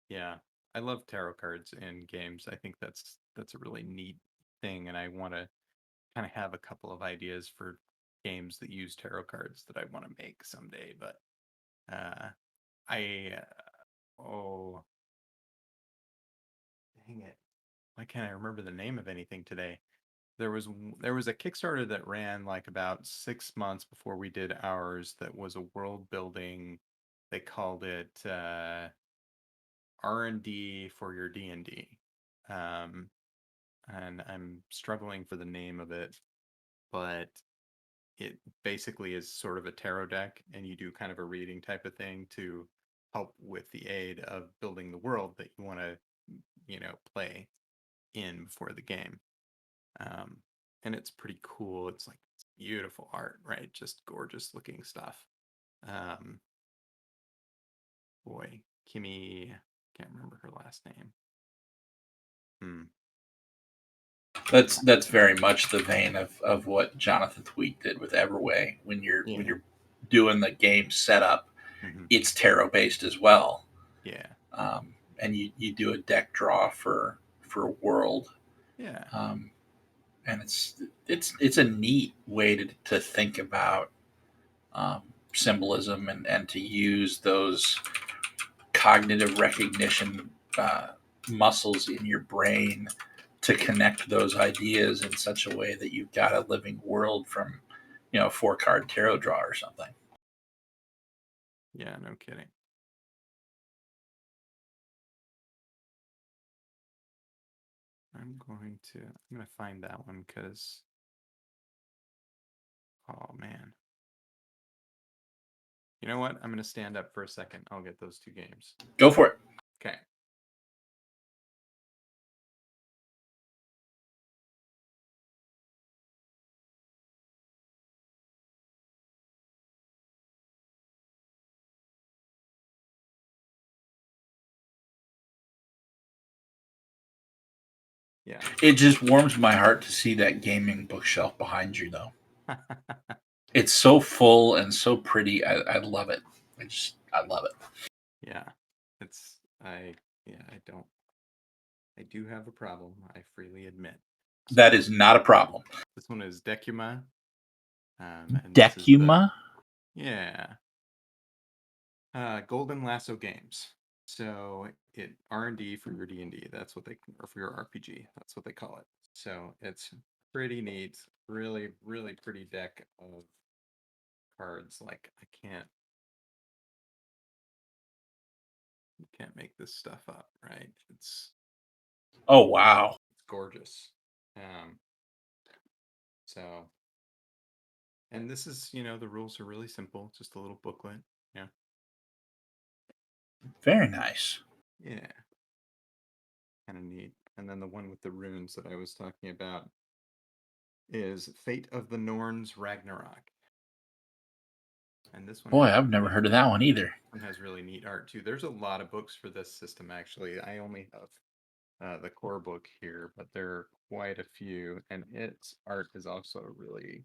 Yeah, I love tarot cards in games. I think that's a really neat thing, and I want to kind of have a couple of ideas for games that use tarot cards that I want to make someday. But uh, I oh dang it, why can't I remember the name of anything today? There was a Kickstarter that ran like about 6 months before we did ours. That was a world building. They called it R&D for your D&D. Um, and I'm struggling for the name of it, but it basically is sort of a tarot deck, and you do kind of a reading type of thing to help with the aid of building the world that you want to, play in before the game. Um, and it's pretty cool. It's beautiful art, right? Just gorgeous looking stuff. Um, boy, Kimmy, can't remember her last name. Hmm. That's very much the vein of what Jonathan Tweet did with Everway. When you're Yeah. doing the game setup, Hmm. it's tarot based as well, Yeah. and you do a deck draw for a world, Yeah. um, and it's a neat way to think about um, symbolism, and to use those cognitive recognition muscles in your brain to connect those ideas in such a way that you've got a living world from, you know, a 4-card tarot draw or something. Yeah, no kidding. I'm gonna find that one because, oh man. You know what? I'm gonna stand up for a second. I'll get those 2 games. Go for it. Okay. Yeah. It just warms my heart to see that gaming bookshelf behind you, though. It's so full and so pretty. I love it. I love it. Yeah. I do have a problem, I freely admit. That is not a problem. This one is Decuma. And Decuma? Yeah. Golden Lasso Games. So it R&D for your D&D. That's what or for your RPG. That's what they call it. So it's pretty neat. Really, really pretty deck of cards. Like you can't make this stuff up, right? Oh wow. It's gorgeous. And this is, the rules are really simple. Just a little booklet. Yeah. Very nice. Yeah. Kind of neat. And then the one with the runes that I was talking about is Fate of the Norns Ragnarok. And this one, boy, I've never heard of that one either. One has really neat art too. There's a lot of books for this system, actually. I only have the core book here, but there are quite a few, and its art is also really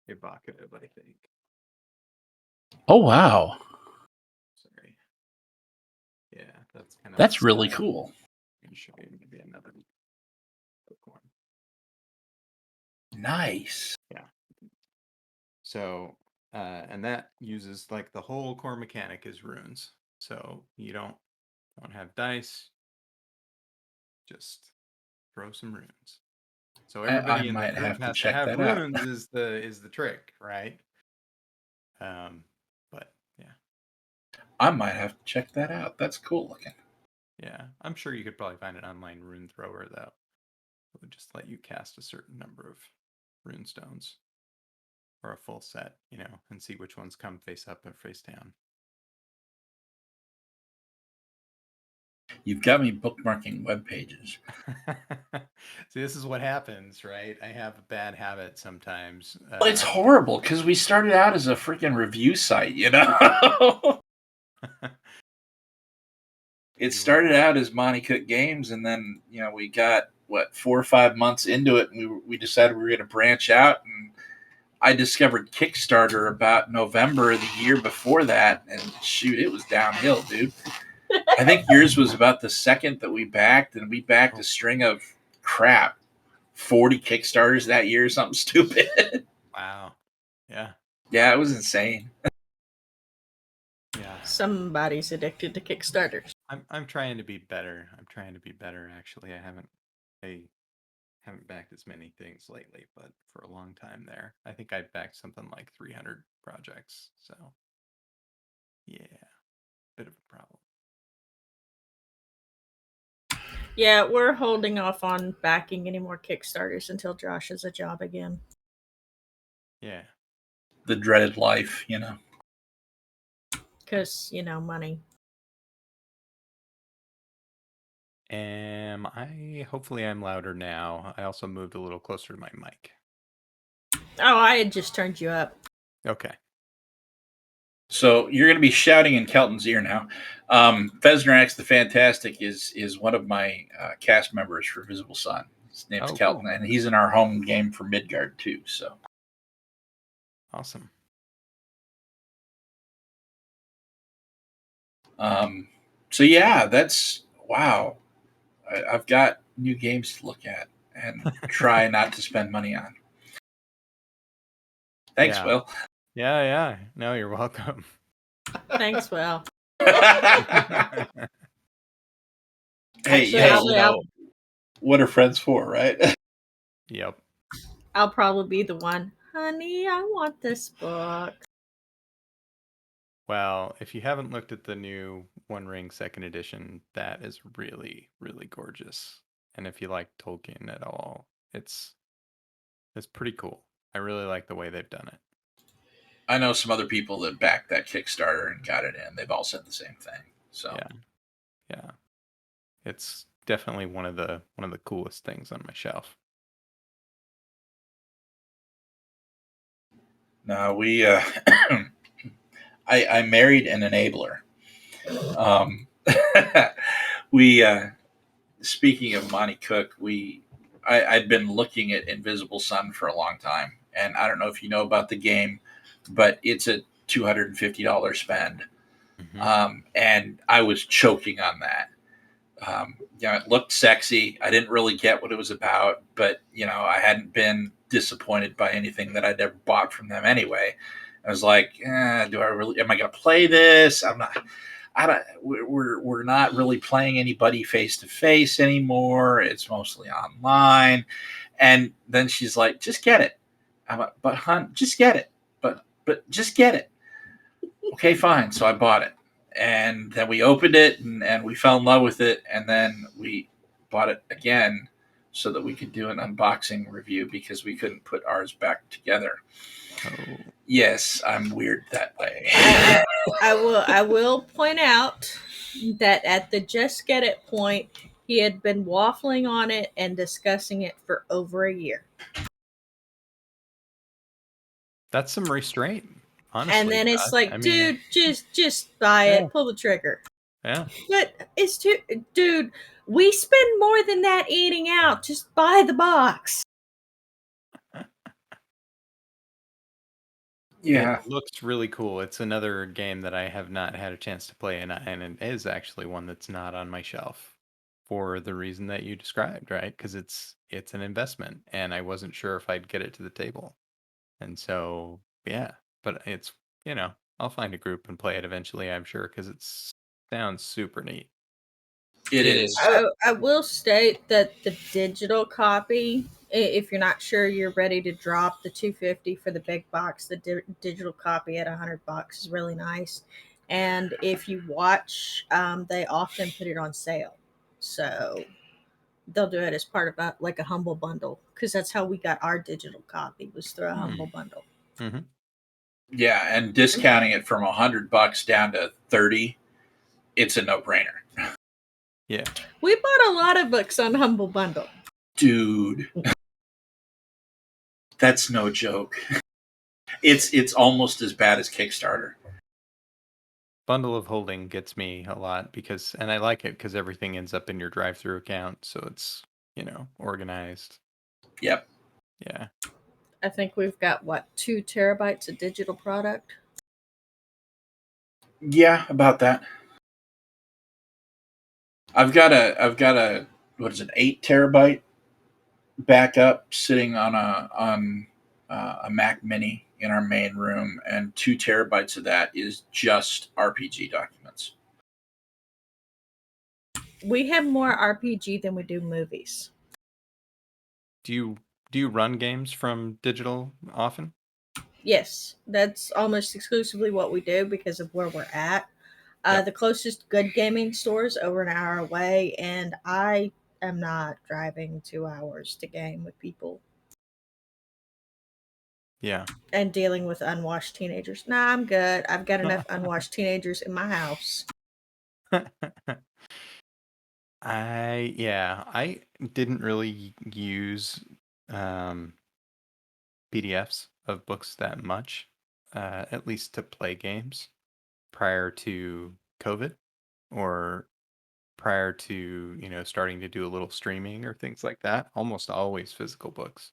evocative, I think. Oh wow. Sorry. Yeah, that's really cool. I can show you maybe another book one. Nice. Yeah. So, and that uses like the whole core mechanic is runes. So you don't have dice. Just throw some runes. So everybody in the group has to have runes is the trick, right? But yeah. I might have to check that out. That's cool looking. Yeah, I'm sure you could probably find an online rune thrower though. It would just let you cast a certain number of rune stones. Or a full set, and see which ones come face up or face down. You've got me bookmarking web pages. See, this is what happens, right? I have a bad habit sometimes. Well, it's horrible because we started out as a freaking review site, It started out as Monty Cook Games, and then we got 4 or 5 months into it, and we decided we were going to branch out. And I discovered Kickstarter about November of the year before that, and shoot, it was downhill, dude. I think yours was about the second that we backed, and we backed a string of crap, 40 Kickstarters that year, something stupid. Wow. Yeah. Yeah, it was insane. Yeah. Somebody's addicted to Kickstarters. I'm trying to be better. Actually. I haven't backed as many things lately, but for a long time there. I think I backed something like 300 projects. So, yeah, bit of a problem. Yeah, we're holding off on backing any more Kickstarters until Josh has a job again. Yeah. The dreaded life, Because, money. Hopefully I'm louder now. I also moved a little closer to my mic. Oh, I had just turned you up. Okay. So you're going to be shouting in Kelton's ear now. Fesnerax the Fantastic is one of my cast members for Visible Sun. His name's Kelton, cool. And he's in our home game for Midgard too. So awesome. So yeah, that's wow. I've got new games to look at and try not to spend money on. Thanks, yeah. Will. Yeah. No, you're welcome. Thanks, Will. Hey, what are friends for, right? Yep. I'll probably be the one. Honey, I want this book. Well, if you haven't looked at the new One Ring Second Edition, that is really, really gorgeous. And if you like Tolkien at all, it's pretty cool. I really like the way they've done it. I know some other people that backed that Kickstarter and got it in. They've all said the same thing. So Yeah. It's definitely one of the coolest things on my shelf. no, we I married an enabler. We speaking of Monty Cook, I'd been looking at Invisible Sun for a long time, and I don't know if you know about the game, but it's a $250 spend, and I was choking on that. It looked sexy. I didn't really get what it was about, but I hadn't been disappointed by anything that I'd ever bought from them anyway. I was like, do I really? Am I going to play this? I'm not. I don't. We're not really playing anybody face to face anymore. It's mostly online. And then she's like, just get it. I'm like, but hun, just get it. But just get it. Okay, fine. So I bought it, and then we opened it, and we fell in love with it, and then we bought it again so that we could do an unboxing review because we couldn't put ours back together. Oh. Yes, I'm weird that way. I will point out that at the just get it point, he had been waffling on it and discussing it for over a year. That's some restraint, honestly. And then it's Todd. like, I mean, dude, just buy Yeah. it, pull the trigger. yeah. But it's too, dude. We spend more than that eating out. Just buy the box. Yeah, It looks really cool. It's another game that I have not had a chance to play, and it is actually one that's not on my shelf for the reason that you described, right? Because it's an investment, and I wasn't sure if I'd get it to the table. And so, yeah, but it's, I'll find a group and play it eventually, I'm sure, because it sounds super neat. it is. I will state that the digital copy, if you're not sure you're ready to drop the 250 for the big box, the digital copy at $100 is really nice. And if you watch, they often put it on sale, so they'll do it as part of like a humble bundle, because that's how we got our digital copy, was through a humble bundle. Mm-hmm. Yeah, and discounting it from $100 down to 30, it's a no-brainer. Yeah. We bought a lot of books on humble bundle. Dude, that's no joke. It's almost as bad as Kickstarter. Bundle of holding gets me a lot and I like it because everything ends up in your drive-through account, so it's, organized. Yep. Yeah. I think we've got 2 terabytes of digital product. Yeah, about that. I've got a what is it, 8 terabyte backup sitting on a Mac Mini in our main room, and 2 terabytes of that is just RPG documents. We have more RPG than we do movies. Do you run games from digital often? Yes, that's almost exclusively what we do because of where we're at. Yep. The closest good gaming store is over an hour away, and I am not driving 2 hours to game with people Yeah. and dealing with unwashed teenagers. Nah, I'm good. I've got enough unwashed teenagers in my house. I didn't really use PDFs of books that much, at least to play games prior to COVID or prior to, starting to do a little streaming or things like that. Almost always physical books.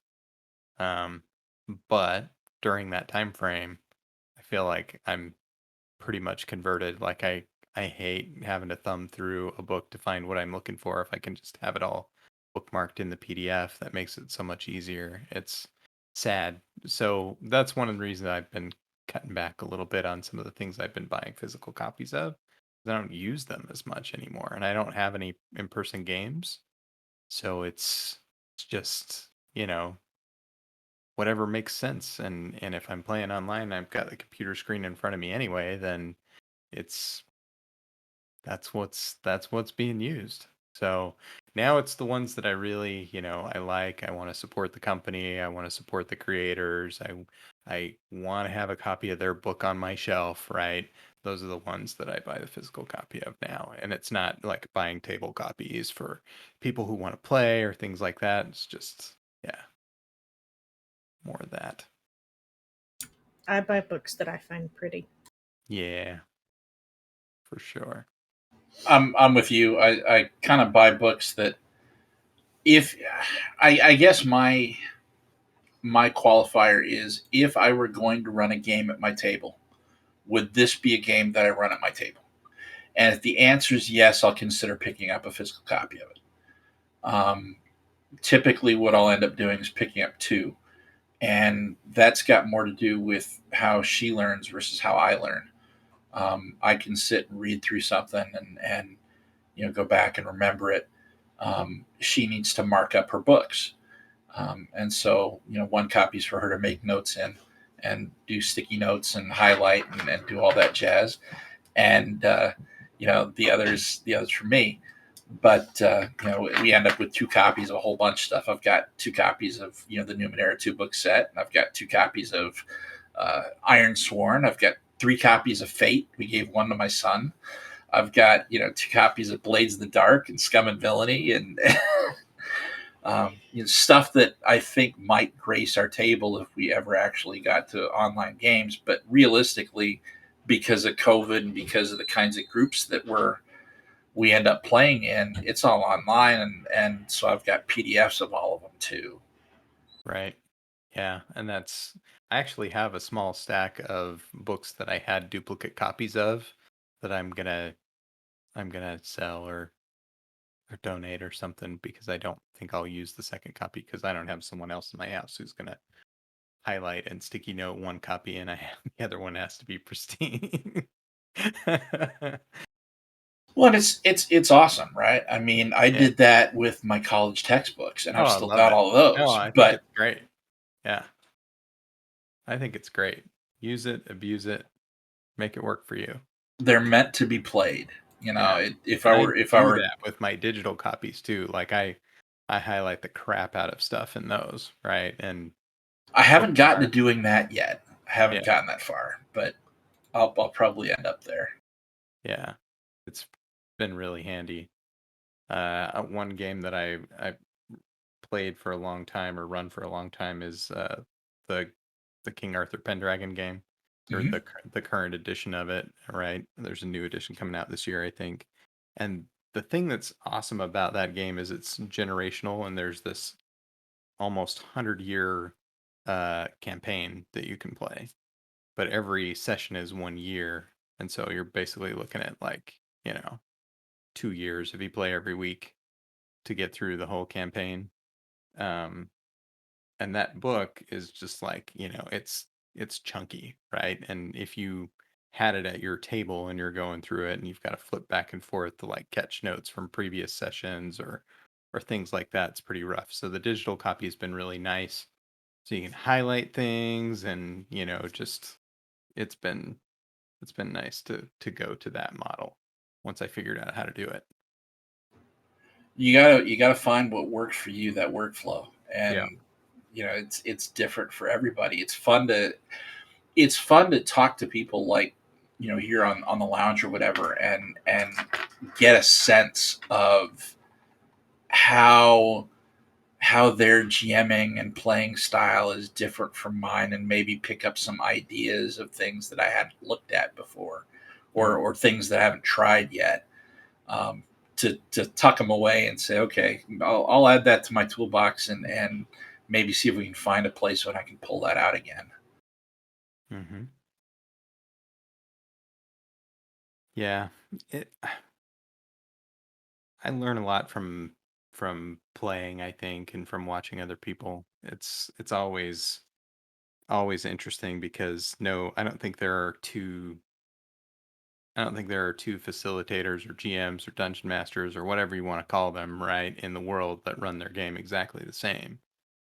But during that time frame, I feel like I'm pretty much converted. Like I hate having to thumb through a book to find what I'm looking for. If I can just have it all bookmarked in the PDF, that makes it so much easier. It's sad. So that's one of the reasons I've been cutting back a little bit on some of the things I've been buying physical copies of. I don't use them as much anymore, and I don't have any in-person games. So it's just, whatever makes sense. And if I'm playing online, I've got the computer screen in front of me anyway, then it's that's what's being used. So now it's the ones that I really, I like. I want to support the company. I want to support the creators. I want to have a copy of their book on my shelf, right? Those are the ones that I buy the physical copy of now. And it's not like buying table copies for people who want to play or things like that. It's just, yeah, more of that. I buy books that I find pretty. Yeah, for sure. I'm with you. I kind of buy books that if I guess my qualifier is if I were going to run a game at my table, would this be a game that I run at my table? And if the answer is yes, I'll consider picking up a physical copy of it. Um, Typically, what I'll end up doing is picking up two, and that's got more to do with how she learns versus how I learn. I can sit and read through something and go back and remember it. She needs to mark up her books, and so one copy's for her to make notes in and do sticky notes and highlight and do all that jazz, and the others for me. But we end up with two copies of a whole bunch of stuff. I've got two copies of the Numenera 2 book set, and I've got two copies of Iron Sworn. I've got three copies of Fate. We gave one to my son. I've got two copies of Blades of the Dark and Scum and Villainy, and stuff that I think might grace our table if we ever actually got to online games. But realistically, because of COVID and because of the kinds of groups that we end up playing in, it's all online, and so I've got PDFs of all of them too. Right. Yeah, and I actually have a small stack of books that I had duplicate copies of that I'm gonna sell or donate or something because I don't think I'll use the second copy because I don't have someone else in my house who's gonna highlight and sticky note one copy and the other one has to be pristine. Well, and it's awesome, right? I mean, I Yeah. did that with my college textbooks, and Oh, I've I still love got it. all of No, those. I think But it's great. Yeah, I think it's great. Use it, abuse it, make it work for you. they're meant to be played. Yeah. If And I I were if I do were that with my digital copies too. Like I highlight the crap out of stuff in those, right? And I haven't gotten to bookmark. doing that yet. I haven't Yeah. gotten that far, but I'll probably end up there. Yeah. It's been really handy. One game that I played for a long time or run for a long time is the the King Arthur Pendragon game or Hmm. the current edition of it, right? There's a new edition coming out this year, I think. And the thing that's awesome about that game is it's generational and there's this almost 100-year campaign that you can play. But every session is 1 year, and so you're basically looking at like, 2 years if you play every week to get through the whole campaign. Um, and that book is just like, it's chunky, right? And if you had it at your table and you're going through it and you've got to flip back and forth to like catch notes from previous sessions or things like that, it's pretty rough. So the digital copy has been really nice. So you can highlight things and, just it's been it's been nice to go to that model once I figured out how to do it. You gotta find what works for you, that workflow, Yeah. and it's different for everybody. It's fun to talk to people like here on the lounge or whatever, and get a sense of how their GMing and playing style is different from mine, and maybe pick up some ideas of things that I hadn't looked at before, or Mm. or things that I haven't tried yet. Um, to tuck them away and say, okay, I'll add that to my toolbox, and maybe see if we can find a place when I can pull that out again. Mm-hmm. Yeah. It I learn a lot from playing, I think, and from watching other people. It's always interesting because no, I don't think there are two I don't think there are two facilitators or GMs or dungeon masters or whatever you want to call them, right, in the world that run their game exactly the same.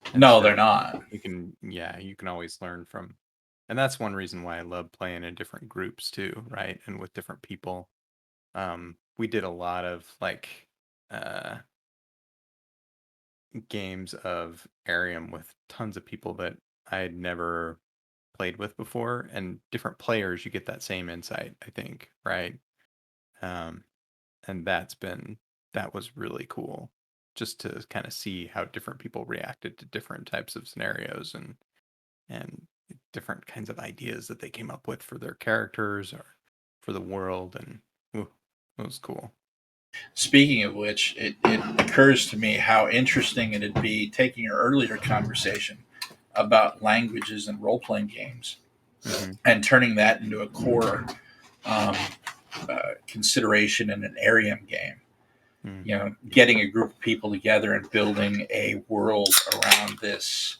And No, so they're not. you can always learn from, and that's one reason why I love playing in different groups too, right? And with different people. We did a lot of like uh games of Arium with tons of people that I had never played with before, and different players, you get that same insight, I think, right? Um, and that was really cool, just to kind of see how different people reacted to different types of scenarios and different kinds of ideas that they came up with for their characters or for the world, and ooh, it was cool. Speaking of which, it occurs to me how interesting it'd be taking your earlier conversation about languages and role playing games Mm-hmm. and turning that into a core um, consideration in an Arium game. Mm. You know, getting a group of people together and building a world around this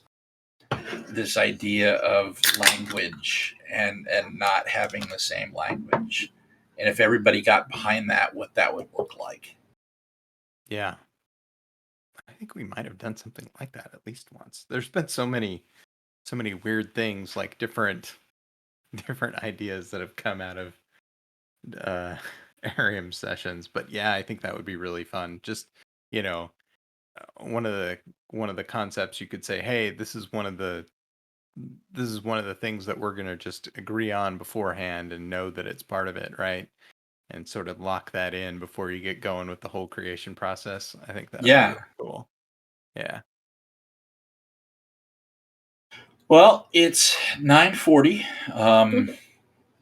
idea of language and not having the same language, and if everybody got behind that, what that would look like. Yeah. I think we might have done something like that at least once. There's been so many weird things, like different different ideas that have come out of uh Arium sessions. But yeah, I think that would be really fun. Just, you know, one of the concepts you could say, "Hey, this is one of the things that we're going to just agree on beforehand and know that it's part of it, right?" And sort of lock that in before you get going with the whole creation process. I think that would be Yeah. really cool. Yeah. Well, it's 9:40.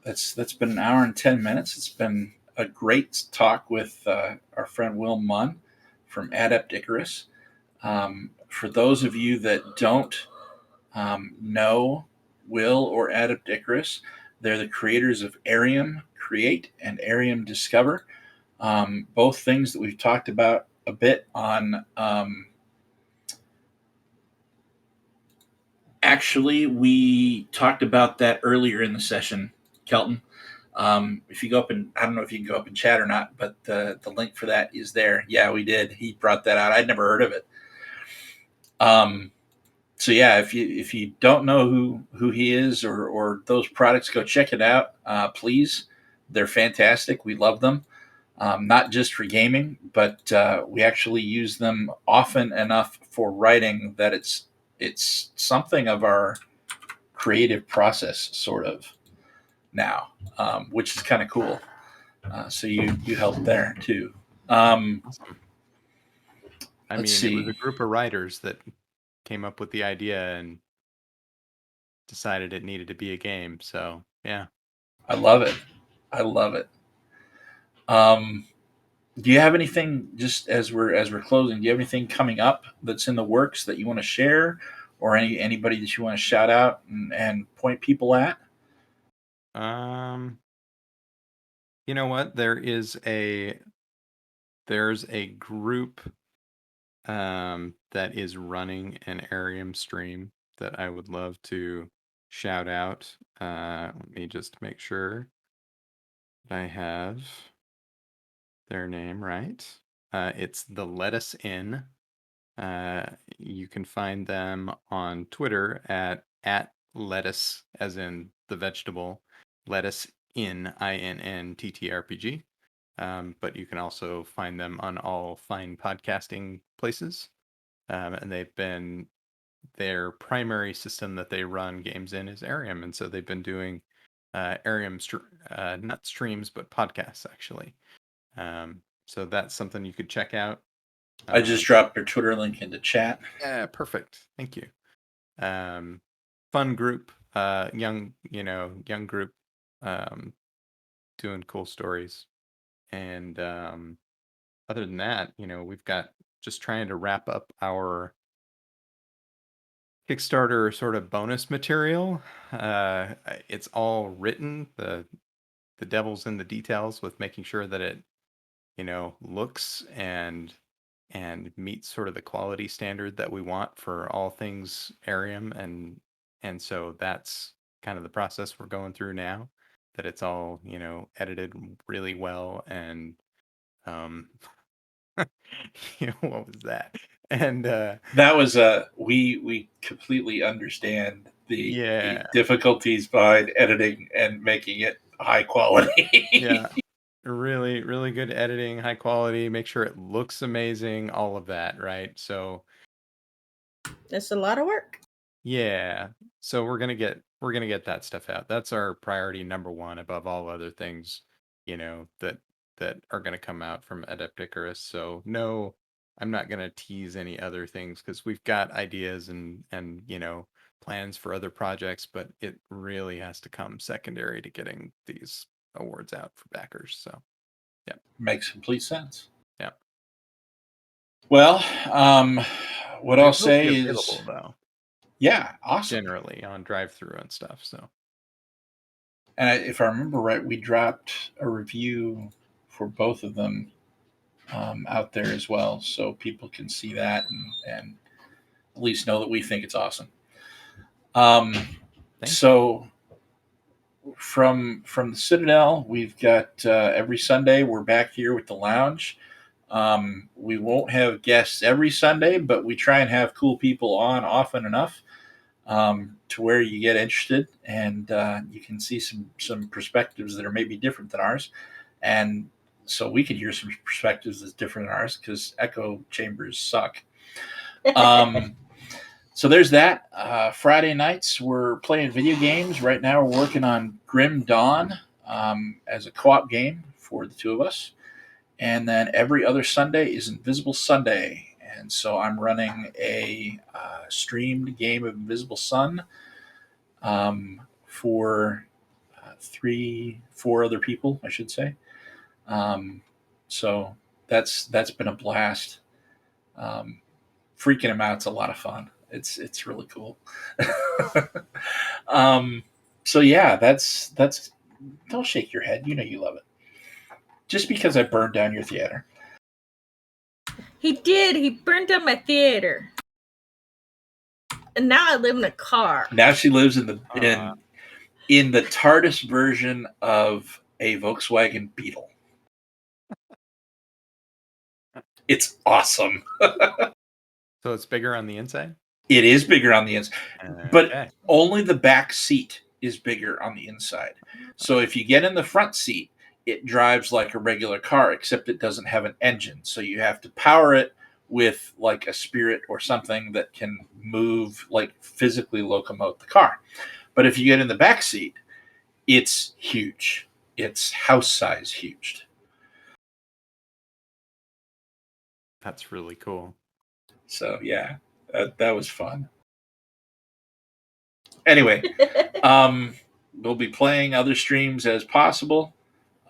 That's been an hour and 10 minutes. It's been a great talk with our friend Will Munn from Adept Icarus. For those of you that don't know Will or Adept Icarus, they're the creators of Arium Create and Arium Discover. Both things that we've talked about a bit on. Actually, we talked about that earlier in the session, Kelton. If you go up and I don't know if you can go up and chat or not, but the link for that is there. Yeah, we did. He brought that out. I'd never heard of it. Um, so yeah, if you don't know who he is or those products, go check it out. Please, they're fantastic. We love them. Not just for gaming, but we actually use them often enough for writing that it's something of our creative process, sort of now, which is kind of cool. So you helped there too. Awesome. I Let's mean, it was a see. group of writers that came up with the idea and decided it needed to be a game. So, yeah. I love it. I love it. Um, do you have anything, just as we're closing? Do you have anything coming up that's in the works that you want to share, or anybody that you want to shout out and point people at? Um, you know what? There's a group that is running an Arium stream that I would love to shout out. Let me just make sure that I have their name right. It's the Lettuce Inn. You can find them on Twitter at lettuce, as in the vegetable, lettuce in INN TTRPG. But you can also find them on all fine podcasting places. And their primary system that they run games in is Arium, and so they've been doing not streams but podcasts actually. So that's something you could check out. I just dropped their Twitter link into chat. Yeah, perfect. Thank you. Um, Fun group, young group, um, doing cool stories. And other than that, we've got just trying to wrap up our Kickstarter sort of bonus material. It's all written. The devil's in the details with making sure that it, looks and meets sort of the quality standard that we want for all things Arium, and so that's kind of the process we're going through now. that it's all edited really well, and what was that? And That was we completely understand the yeah, difficulties behind editing and making it high quality. yeah, really, really good editing, high quality, make sure it looks amazing, all of that, right? So It's a lot of work. yeah, so we're gonna get that stuff out. That's our priority number one above all other things, that are gonna come out from Adept Icarus. So no, I'm not gonna tease any other things because we've got ideas and plans for other projects, but it really has to come secondary to getting these awards out for backers. So yeah, Makes complete sense. yeah. Well, what They I'll will be say available is, though, yeah, awesome. generally on drive-through and stuff. So And if I remember right, we dropped a review for both of them out there as well, so people can see that and at least know that we think it's awesome. Thank So from the Citadel, we've got every Sunday we're back here with the lounge. We won't have guests every Sunday, but we try and have cool people on often enough to where you get interested and you can see some perspectives that are maybe different than ours, and so we could hear some perspectives that's different than ours because echo chambers suck. So there's that. Friday nights we're playing video games. Right now we're working on Grim Dawn as a co-op game for the two of us. And then every other Sunday is Invisible Sunday. And so I'm running a streamed game of Invisible Sun for 4 other people, I should say. So that's been a blast. Freaking them out's a lot of fun. It's really cool. So yeah, that's don't shake your head. You know you love it. Just because I burned down your theater. He did. He burned down my theater. And now I live in a car. Now she lives in the in the TARDIS version of a Volkswagen Beetle. It's awesome. So it's bigger on the inside? It is bigger on the inside, but Okay. only the back seat is bigger on the inside. So if you get in the front seat, it drives like a regular car, except it doesn't have an engine. So you have to power it with like a spirit or something that can move, like physically locomote the car. But if you get in the back seat, it's huge. It's house size huge. That's really cool. So yeah, that was fun. Anyway, we'll be playing other streams as possible,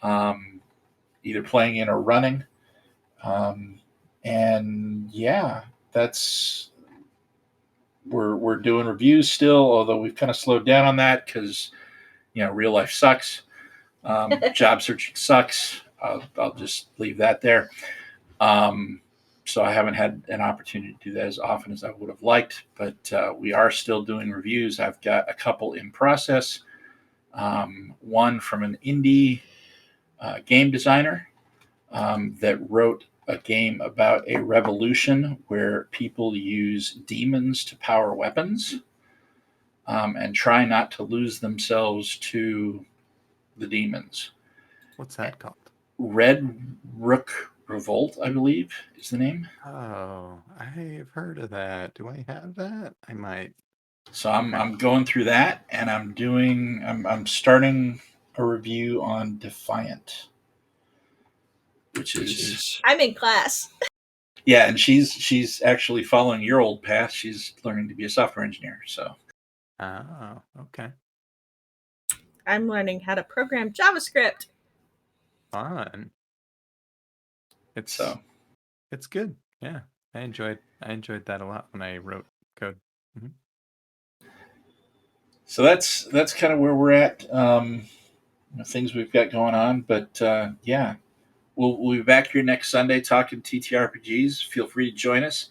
either playing in or running. And yeah, that's we're doing reviews still, although we've kind of slowed down on that because real life sucks. Job searching sucks. I'll just leave that there. So I haven't had an opportunity to do that as often as I would have liked, but we are still doing reviews. I've got a couple in process. One from an indie game designer that wrote a game about a revolution where people use demons to power weapons and try not to lose themselves to the demons. What's that called? Red Rook Revolt, I believe, is the name. Oh, I've heard of that. Do I have that? I might. So I'm going through that, and I'm starting a review on Defiant, which is I'm in class. yeah, and she's actually following your old path. She's learning to be a software engineer. So Oh, okay. I'm learning how to program JavaScript. Fun. It's so it's good. Yeah. I enjoyed that a lot when I wrote code. Mm-hmm. so that's kind of where we're at. Things we've got going on, but yeah, we'll be back here next Sunday talking TTRPGs. Feel free to join us.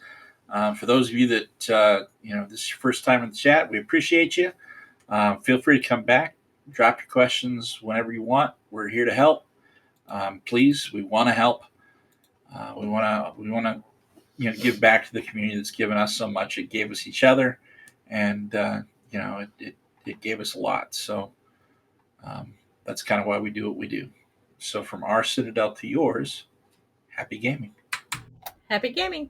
For those of you that this is your first time in the chat, we appreciate you. Feel free to come back. drop your questions whenever you want. We're here to help. Please, we want to help. We want to give back to the community that's given us so much. It gave us each other, and it gave us a lot. So that's kind of why we do what we do. So from our Citadel to yours, happy gaming. Happy gaming.